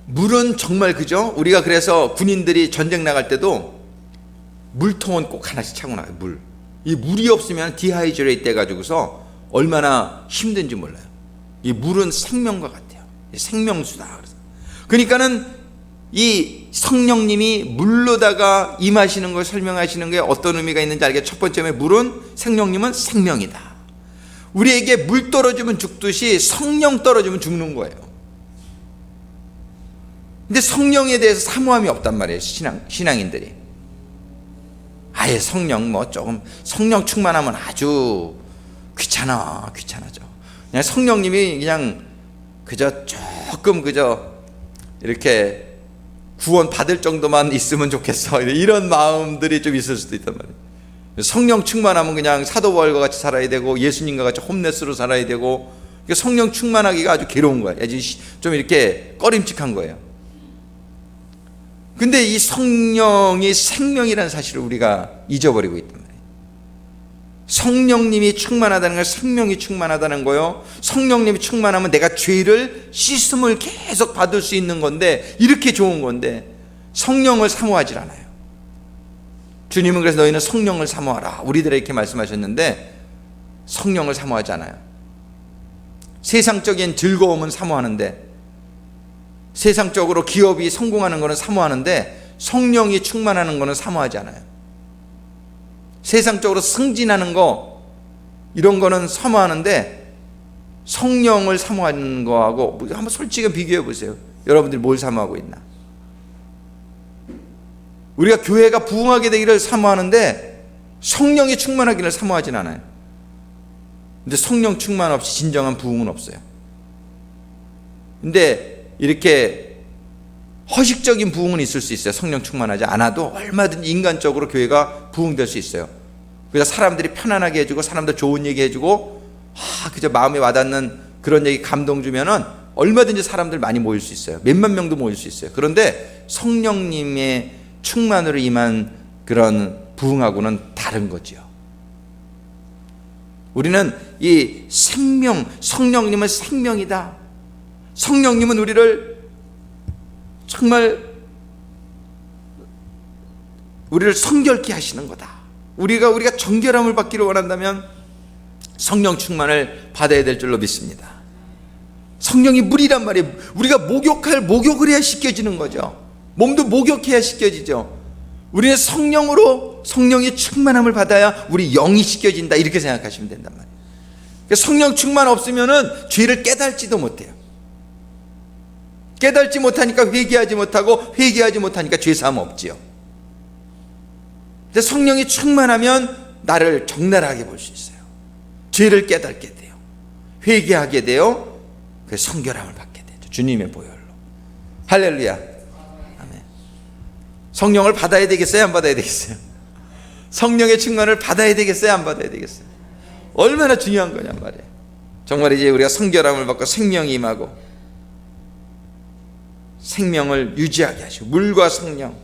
물은 정말 그죠? 우리가 그래서 군인들이 전쟁 나갈 때도 물통은 꼭 하나씩 차고 나가요. 이 물이 없으면 디하이드레이트 돼가지고서 얼마나 힘든지 몰라요. 이 물은 생명과 같아요. 생명수다. 그러니까는 이 성령님이 물로다가 임하시는 걸 설명하시는 게 어떤 의미가 있는지 알겠죠? 첫 번째, 물은 성령님은 생명이다. 우리에게 물 떨어지면 죽듯이 성령 떨어지면 죽는 거예요. 근데 성령에 대해서 사모함이 없단 말이에요. 신앙인들이. 아예 성령 조금 성령 충만하면 아주 귀찮아져. 그냥 성령님이 그냥 그저 조금 그저 이렇게 구원 받을 정도만 있으면 좋겠어. 이런 마음들이 좀 있을 수도 있단 말이에요. 성령 충만하면 그냥 사도 바울과 같이 살아야 되고 예수님과 같이 홈레스로 살아야 되고, 성령 충만하기가 아주 괴로운 거예요. 좀 이렇게 꺼림칙한 거예요. 근데 이 성령이 생명이라는 사실을 우리가 잊어버리고 있단 말이에요. 성령님이 충만하다는 건 생명이 충만하다는 거요. 성령님이 충만하면 내가 죄를 씻음을 계속 받을 수 있는 건데, 이렇게 좋은 건데 성령을 사모하지 않아요. 주님은 그래서 너희는 성령을 사모하라 우리들에게 이렇게 말씀하셨는데 성령을 사모하지 않아요. 세상적인 즐거움은 사모하는데, 세상적으로 기업이 성공하는 것은 사모하는데 성령이 충만하는 것은 사모하지 않아요. 세상적으로 승진하는 거 이런 거는 사모하는데 성령을 사모하는 거하고 한번 솔직히 비교해 보세요. 여러분들이 뭘 사모하고 있나? 우리가 교회가 부흥하게 되기를 사모하는데 성령이 충만하기를 사모하진 않아요. 근데 성령 충만 없이 진정한 부흥은 없어요. 근데 이렇게 허식적인 부흥은 있을 수 있어요. 성령 충만하지 않아도 얼마든지 인간적으로 교회가 부흥될 수 있어요. 그래서 사람들이 편안하게 해주고 사람들 좋은 얘기 해주고 그저 마음에 와닿는 그런 얘기 감동 주면은 얼마든지 사람들 많이 모일 수 있어요. 몇만 명도 모일 수 있어요. 그런데 성령님의 충만으로 임한 그런 부흥하고는 다른 거죠. 우리는 이 생명, 성령님은 생명이다. 성령님은 우리를 정말 우리를 성결케 하시는 거다. 우리가 정결함을 받기를 원한다면 성령 충만을 받아야 될 줄로 믿습니다. 성령이 물이란 말이에요. 우리가 목욕을 해야 씻겨지는 거죠. 몸도 목욕해야 씻겨지죠. 우리는 성령으로 성령의 충만함을 받아야 우리 영이 씻겨진다, 이렇게 생각하시면 된단 말이에요. 성령 충만 없으면은 죄를 깨닫지도 못해요. 깨닫지 못하니까 회개하지 못하고, 회개하지 못하니까 죄사함 없지요. 근데 성령이 충만하면 나를 적나라하게 볼 수 있어요. 죄를 깨닫게 돼요. 회개하게 돼요. 그 성결함을 받게 되죠. 주님의 보혈로. 할렐루야. 아멘. 성령을 받아야 되겠어요? 안 받아야 되겠어요? 성령의 충만을 받아야 되겠어요? 안 받아야 되겠어요? 얼마나 중요한 거냔 말이에요. 정말 이제 우리가 성결함을 받고 생명이 임하고 생명을 유지하게 하시고, 물과 성령.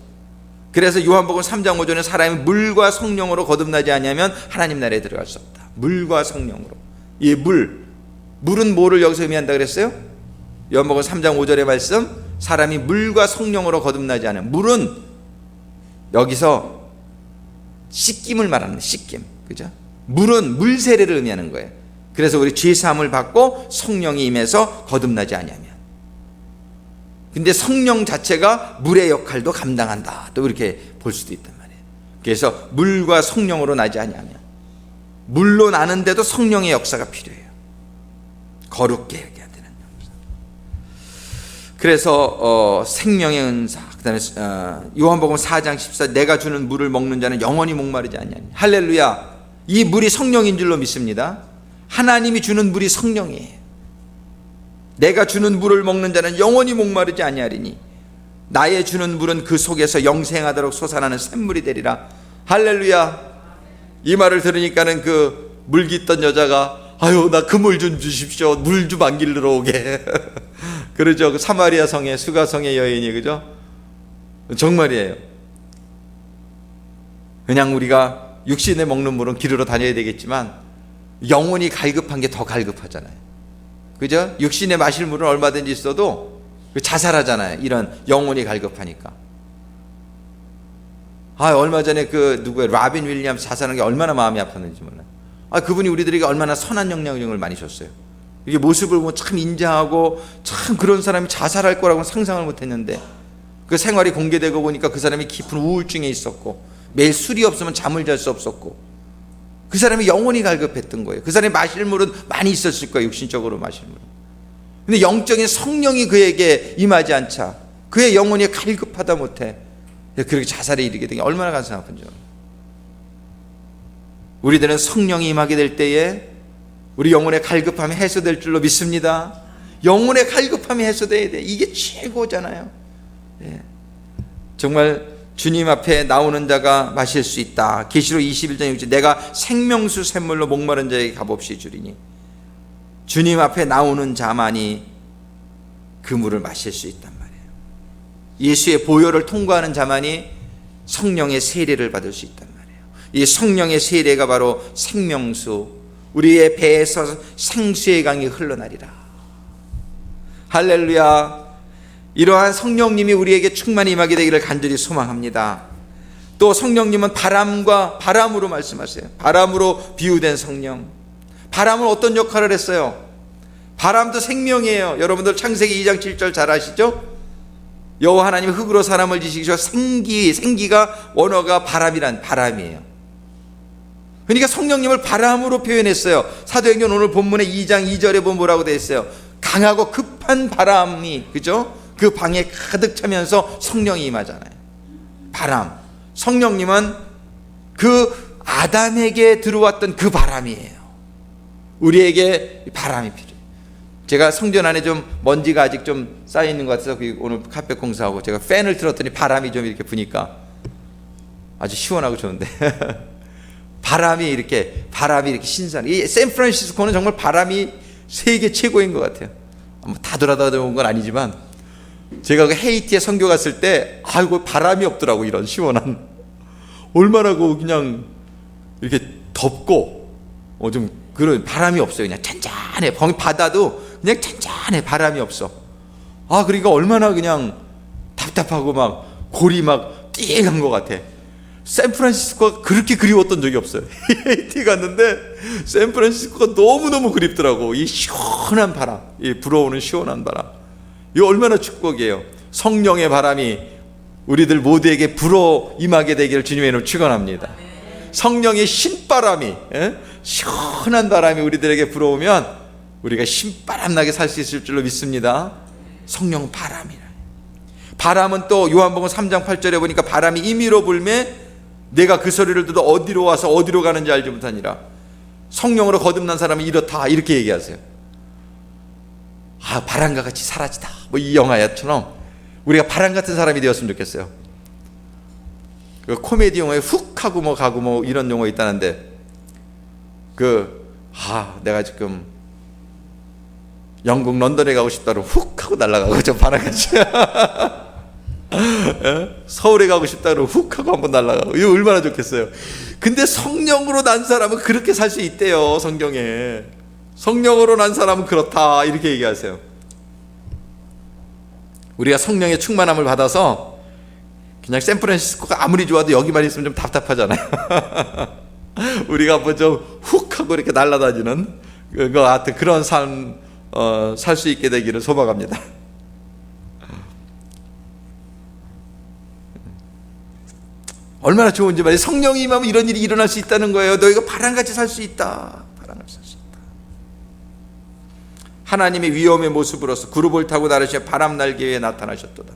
그래서 요한복음 3장 5절에 사람이 물과 성령으로 거듭나지 않으면 하나님 나라에 들어갈 수 없다. 물과 성령으로. 이 물은 뭐를 여기서 의미한다 그랬어요? 요한복음 3장 5절의 말씀, 사람이 물과 성령으로 거듭나지 않으면, 물은 여기서 씻김을 말하는, 씻김, 그죠? 물은 물 세례를 의미하는 거예요. 그래서 우리 죄 사함을 받고 성령이 임해서 거듭나지 아니하면. 근데 성령 자체가 물의 역할도 감당한다, 또 이렇게 볼 수도 있단 말이에요. 그래서 물과 성령으로 나지 아니하면, 물로 나는데도 성령의 역사가 필요해요. 거룩게 해야 되는 역사. 그래서 생명의 은사, 그 다음에 요한복음 4장 14, 내가 주는 물을 먹는 자는 영원히 목마르지 아니하니. 할렐루야. 이 물이 성령인 줄로 믿습니다. 하나님이 주는 물이 성령이에요. 내가 주는 물을 먹는 자는 영원히 목마르지 아니하리니 나의 주는 물은 그 속에서 영생하도록 솟아나는 샘물이 되리라. 할렐루야. 이 말을 들으니까는 그 물 깃던 여자가, 아유, 나 그 물 좀 주십시오. 물 좀 안 길러 오게. 그러죠. 그 사마리아 성의 수가성의 여인이, 그죠? 정말이에요. 그냥 우리가 육신에 먹는 물은 기르러 다녀야 되겠지만 영혼이 갈급한 게 더 갈급하잖아요. 그죠? 육신에 마실 물은 얼마든지 있어도 자살하잖아요. 이런 영혼이 갈급하니까. 얼마 전에 누구예요? 라빈 윌리엄스 자살한 게 얼마나 마음이 아팠는지 몰라요. 그분이 우리들에게 얼마나 선한 영향력을 많이 줬어요. 이게 모습을 보면 참 인자하고, 참 그런 사람이 자살할 거라고는 상상을 못 했는데, 그 생활이 공개되고 보니까 그 사람이 깊은 우울증에 있었고, 매일 술이 없으면 잠을 잘 수 없었고, 그 사람이 영혼이 갈급했던 거예요. 그 사람이 마실 물은 많이 있었을 거예요. 육신적으로 마실 물은. 근데 영적인 성령이 그에게 임하지 않자 그의 영혼이 갈급하다 못해 그렇게 자살에 이르게 된 게 얼마나 가슴 아픈지. 우리들은 성령이 임하게 될 때에 우리 영혼의 갈급함이 해소될 줄로 믿습니다. 영혼의 갈급함이 해소돼야 돼. 이게 최고잖아요. 정말 주님 앞에 나오는 자가 마실 수 있다. 계시록 21장 6절, 내가 생명수 샘물로 목마른 자에게 값없이 주리니. 주님 앞에 나오는 자만이 그 물을 마실 수 있단 말이에요. 예수의 보혈을 통과하는 자만이 성령의 세례를 받을 수 있단 말이에요. 이 성령의 세례가 바로 생명수, 우리의 배에서 생수의 강이 흘러나리라. 할렐루야. 이러한 성령님이 우리에게 충만히 임하게 되기를 간절히 소망합니다. 또 성령님은 바람으로 말씀하세요. 바람으로 비유된 성령. 바람은 어떤 역할을 했어요? 바람도 생명이에요. 여러분들 창세기 2장 7절 잘 아시죠? 여호와 하나님이 흙으로 사람을 지으시고 생기가 원어가 바람이에요. 그러니까 성령님을 바람으로 표현했어요. 사도행전 오늘 본문의 2장 2절에 보면 뭐라고 되어 있어요? 강하고 급한 바람이, 그죠? 그 방에 가득 차면서 성령이 임하잖아요. 바람. 성령님은 그 아담에게 들어왔던 그 바람이에요. 우리에게 바람이 필요해요. 제가 성전 안에 좀 먼지가 아직 좀 쌓여있는 것 같아서 오늘 카펫 공사하고 제가 팬을 틀었더니 바람이 좀 이렇게 부니까 아주 시원하고 좋은데 바람이 이렇게 신선해. 이 샌프란시스코는 정말 바람이 세계 최고인 것 같아요. 다 돌아다녀온 건 아니지만 제가 그 헤이티에 선교 갔을 때 아이고 바람이 없더라고. 이런 시원한, 얼마나 그냥 이렇게 덥고 좀 그런 바람이 없어요. 그냥 잔잔해. 바다도 그냥 잔잔해. 바람이 없어. 그러니까 얼마나 그냥 답답하고 막 골이 막 띵한 것 같아. 샌프란시스코가 그렇게 그리웠던 적이 없어요. 헤이티 갔는데 샌프란시스코가 너무너무 그립더라고. 이 시원한 바람, 이 불어오는 시원한 바람. 이거 얼마나 축복이에요. 성령의 바람이 우리들 모두에게 불어 임하게 되기를 주님의 이름으로 축원합니다. 성령의 신바람이, 시원한 바람이 우리들에게 불어오면 우리가 신바람 나게 살 수 있을 줄로 믿습니다. 성령 바람이라. 바람은 또 요한복음 3장 8절에 보니까 바람이 임의로 불매 내가 그 소리를 듣고 어디로 와서 어디로 가는지 알지 못하니라. 성령으로 거듭난 사람은 이렇다, 이렇게 얘기하세요. 바람과 같이 사라지다, 이 영화처럼 우리가 바람 같은 사람이 되었으면 좋겠어요. 그 코미디 영화에 훅 하고 가고 이런 용어 있다는데, 내가 지금 영국 런던에 가고 싶다 그러면 훅 하고 날아가고, 저 바람같이 서울에 가고 싶다 그러면 훅 하고 한번 날아가고, 이거 얼마나 좋겠어요. 근데 성령으로 난 사람은 그렇게 살 수 있대요. 성경에 성령으로 난 사람은 그렇다, 이렇게 얘기하세요. 우리가 성령의 충만함을 받아서 그냥 샌프란시스코가 아무리 좋아도 여기만 있으면 좀 답답하잖아요. 우리가 한번 좀 훅 하고 이렇게 날아다니는 하여튼 그런 삶 살 수 있게 되기를 소망합니다. 얼마나 좋은지 말이에요. 성령이 임하면 이런 일이 일어날 수 있다는 거예요. 너희가 바람같이 살 수 있다. 바람같이 살 수 있다. 하나님의 위엄의 모습으로서 구름을 타고 나르시며 바람 날개 위에 나타나셨도다.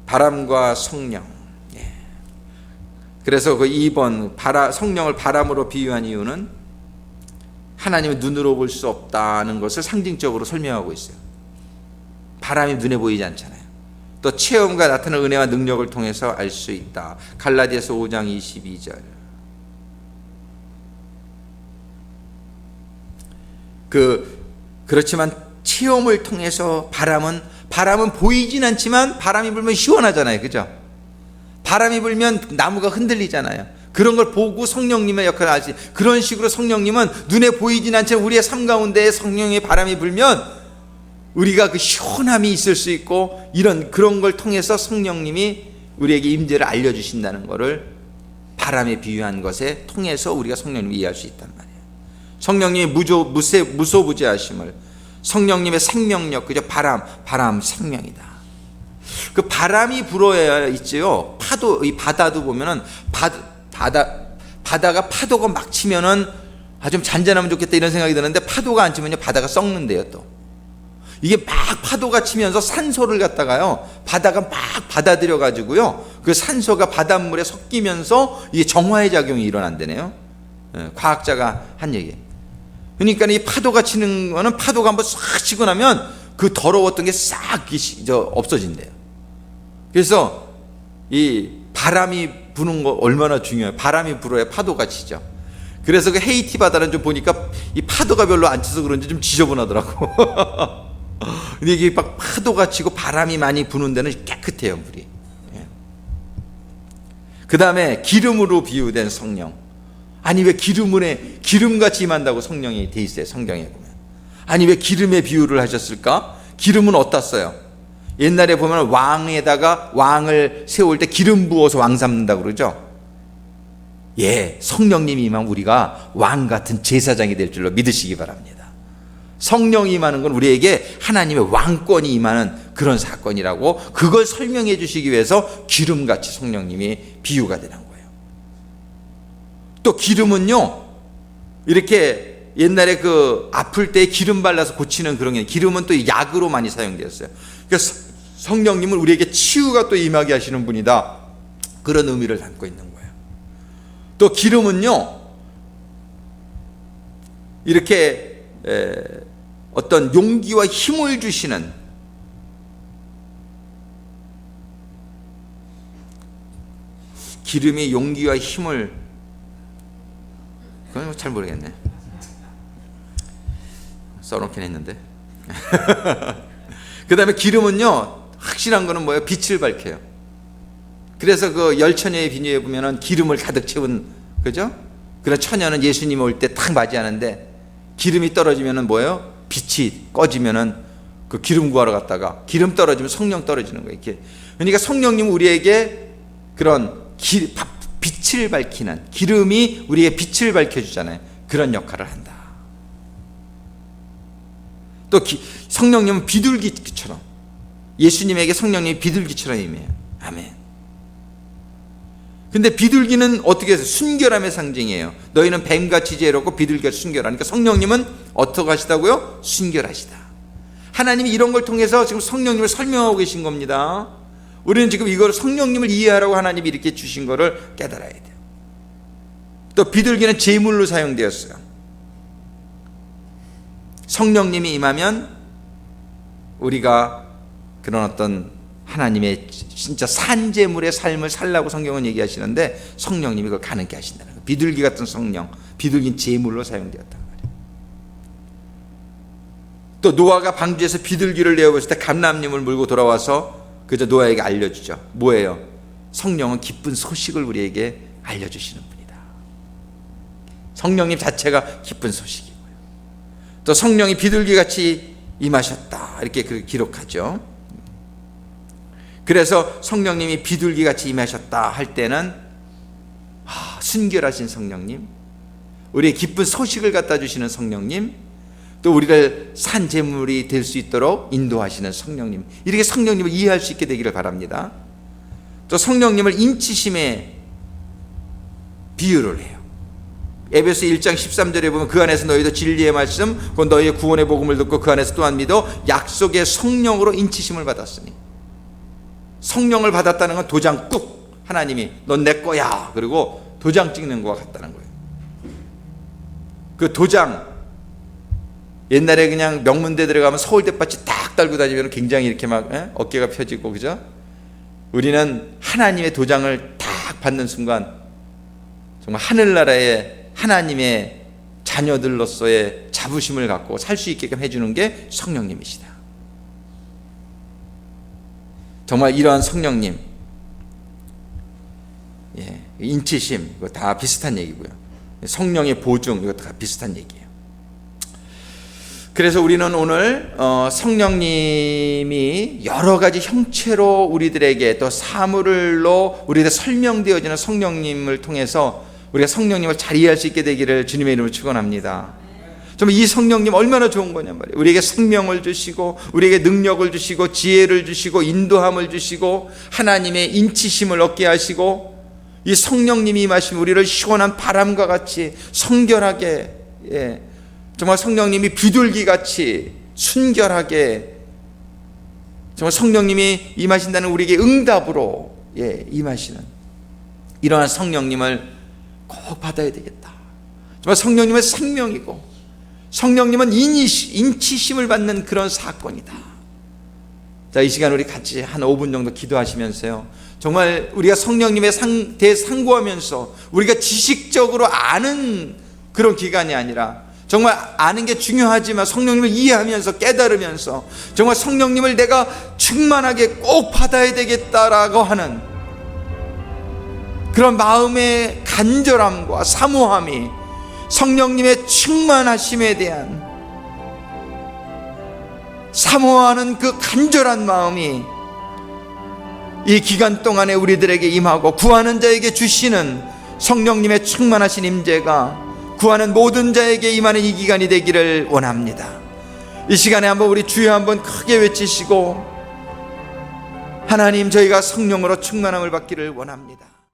바람과 성령. 그래서 그 2번 성령을 바람으로 비유한 이유는 하나님의 눈으로 볼 수 없다는 것을 상징적으로 설명하고 있어요. 바람이 눈에 보이지 않잖아요. 또 체험과 나타나는 은혜와 능력을 통해서 알 수 있다. 갈라디아서 5장 22절. 그렇지만 체험을 통해서 바람은 보이진 않지만 바람이 불면 시원하잖아요. 그죠? 바람이 불면 나무가 흔들리잖아요. 그런 걸 보고 성령님의 역할을 하시. 그런 식으로 성령님은 눈에 보이진 않지만 우리의 삶 가운데 성령의 바람이 불면 우리가 그 시원함이 있을 수 있고, 그런 걸 통해서 성령님이 우리에게 임재를 알려주신다는 것을 바람에 비유한 것에 통해서 우리가 성령님을 이해할 수 있단 말이에요. 성령님의 무소부재하심을, 성령님의 생명력, 그죠? 바람 생명이다. 그 바람이 불어야 있지요. 이 바다도 보면은 바다가 파도가 막 치면은 좀 잔잔하면 좋겠다 이런 생각이 드는데, 파도가 안 치면요 바다가 썩는데요. 또 이게 막 파도가 치면서 산소를 갖다가요 바다가 막 받아들여 가지고요 그 산소가 바닷물에 섞이면서 이게 정화의 작용이 일어난다네요. 과학자가 한 얘기예요. 그러니까 이 파도가 치는 거는, 파도가 한번 싹 치고 나면 그 더러웠던 게 싹 없어진대요. 그래서 이 바람이 부는 거 얼마나 중요해요. 바람이 불어야 파도가 치죠. 그래서 그 헤이티 바다는 좀 보니까 이 파도가 별로 안 쳐서 그런지 좀 지저분하더라고. 근데 이게 막 파도가 치고 바람이 많이 부는 데는 깨끗해요, 물이. 그 다음에 기름으로 비유된 성령. 아니 왜 기름같이 임한다고 성령이 돼 있어요, 성경에 보면. 아니 왜 기름의 비유를 하셨을까? 기름은 어디다 써요? 옛날에 보면 왕에다가 왕을 세울 때 기름 부어서 왕 삼는다고 그러죠. 성령님이 임하면 우리가 왕 같은 제사장이 될 줄로 믿으시기 바랍니다. 성령이 임하는 건 우리에게 하나님의 왕권이 임하는 그런 사건이라고, 그걸 설명해 주시기 위해서 기름같이 성령님이 비유가 되는 거예요. 또 기름은요, 이렇게 옛날에 아플 때 기름 발라서 고치는 그런 게, 기름은 또 약으로 많이 사용되었어요. 그래서 성령님은 우리에게 치유가 또 임하게 하시는 분이다, 그런 의미를 담고 있는 거예요. 또 기름은요, 이렇게 어떤 용기와 힘을 주시는, 기름이 용기와 힘을, 그건 잘 모르겠네. 써놓긴 했는데. 그 다음에 기름은요, 확실한 거는 뭐예요? 빛을 밝혀요. 그래서 그 열처녀의 비유에 보면은 기름을 가득 채운, 그죠? 그런 처녀는 예수님 올 때 딱 맞이하는데, 기름이 떨어지면은 뭐예요? 빛이 꺼지면은 그 기름 구하러 갔다가 기름 떨어지면 성령 떨어지는 거예요. 이렇게. 그러니까 성령님은 우리에게 그런 빛을 밝히는, 기름이 우리에게 빛을 밝혀주잖아요. 그런 역할을 한다. 또 성령님은 비둘기처럼, 예수님에게 성령님이 비둘기처럼 임해요. 아멘. 근데 비둘기는 어떻게 해서 순결함의 상징이에요. 너희는 뱀같이 지혜롭고 비둘기같이 순결하니까 성령님은 어떻게 하시다고요? 순결하시다. 하나님이 이런 걸 통해서 지금 성령님을 설명하고 계신 겁니다. 우리는 지금 이걸 성령님을 이해하라고 하나님이 이렇게 주신 거를 깨달아야 돼요. 또 비둘기는 제물로 사용되었어요. 성령님이 임하면 우리가 그런 어떤 하나님의 진짜 산제물의 삶을 살라고 성경은 얘기하시는데, 성령님이 그걸 가능케 하신다는 거예요. 비둘기 같은 성령, 비둘기는 제물로 사용되었단 말이에요. 또 노아가 방주에서 비둘기를 내어보실 때 감람님을 물고 돌아와서 그저 노아에게 알려주죠. 뭐예요? 성령은 기쁜 소식을 우리에게 알려주시는 분이다. 성령님 자체가 기쁜 소식이고요. 또 성령이 비둘기같이 임하셨다, 이렇게 기록하죠. 그래서 성령님이 비둘기같이 임하셨다 할 때는 순결하신 성령님, 우리의 기쁜 소식을 갖다 주시는 성령님, 또 우리를 산 제물이 될 수 있도록 인도하시는 성령님, 이렇게 성령님을 이해할 수 있게 되기를 바랍니다. 또 성령님을 인치심에 비유를 해요. 에베소 1장 13절에 보면 그 안에서 너희도 진리의 말씀 곧 너희의 구원의 복음을 듣고 그 안에서 또한 믿어 약속의 성령으로 인치심을 받았으니, 성령을 받았다는 건 도장 꾹, 하나님이 넌 내 거야, 그리고 도장 찍는 거와 같다는 거예요. 그 도장, 옛날에 그냥 명문대 들어가면 서울대 바지 딱 달고 다니면 굉장히 이렇게 막 어깨가 펴지고, 그죠? 우리는 하나님의 도장을 딱 받는 순간 정말 하늘나라의 하나님의 자녀들로서의 자부심을 갖고 살 수 있게끔 해주는 게 성령님이시다. 정말 이러한 성령님, 인치심, 이거 다 비슷한 얘기고요. 성령의 보증, 이것도 다 비슷한 얘기예요. 그래서 우리는 오늘 성령님이 여러 가지 형체로 우리들에게, 또 사물로 우리에게 설명되어지는 성령님을 통해서 우리가 성령님을 잘 이해할 수 있게 되기를 주님의 이름으로 축원합니다. 정말 이 성령님 얼마나 좋은 거냔 말이에요. 우리에게 생명을 주시고, 우리에게 능력을 주시고, 지혜를 주시고, 인도함을 주시고, 하나님의 인치심을 얻게 하시고, 이 성령님이 임하시면 우리를 시원한 바람과 같이 성결하게, 정말 성령님이 비둘기같이 순결하게, 정말 성령님이 임하신다는 우리에게 응답으로 임하시는 이러한 성령님을 꼭 받아야 되겠다. 정말 성령님은 생명이고, 성령님은 인치심을 받는 그런 사건이다. 자, 이 시간 우리 같이 한 5분 정도 기도하시면서요, 정말 우리가 성령님에 대해 상고하면서 우리가 지식적으로 아는 그런 기간이 아니라, 정말 아는 게 중요하지만 성령님을 이해하면서 깨달으면서 정말 성령님을 내가 충만하게 꼭 받아야 되겠다라고 하는 그런 마음의 간절함과 사모함이, 성령님의 충만하심에 대한 사모하는 그 간절한 마음이 이 기간 동안에 우리들에게 임하고, 구하는 자에게 주시는 성령님의 충만하신 임재가 구하는 모든 자에게 임하는 이 기간이 되기를 원합니다. 이 시간에 한번 우리 주여 한번 크게 외치시고, 하나님, 저희가 성령으로 충만함을 받기를 원합니다.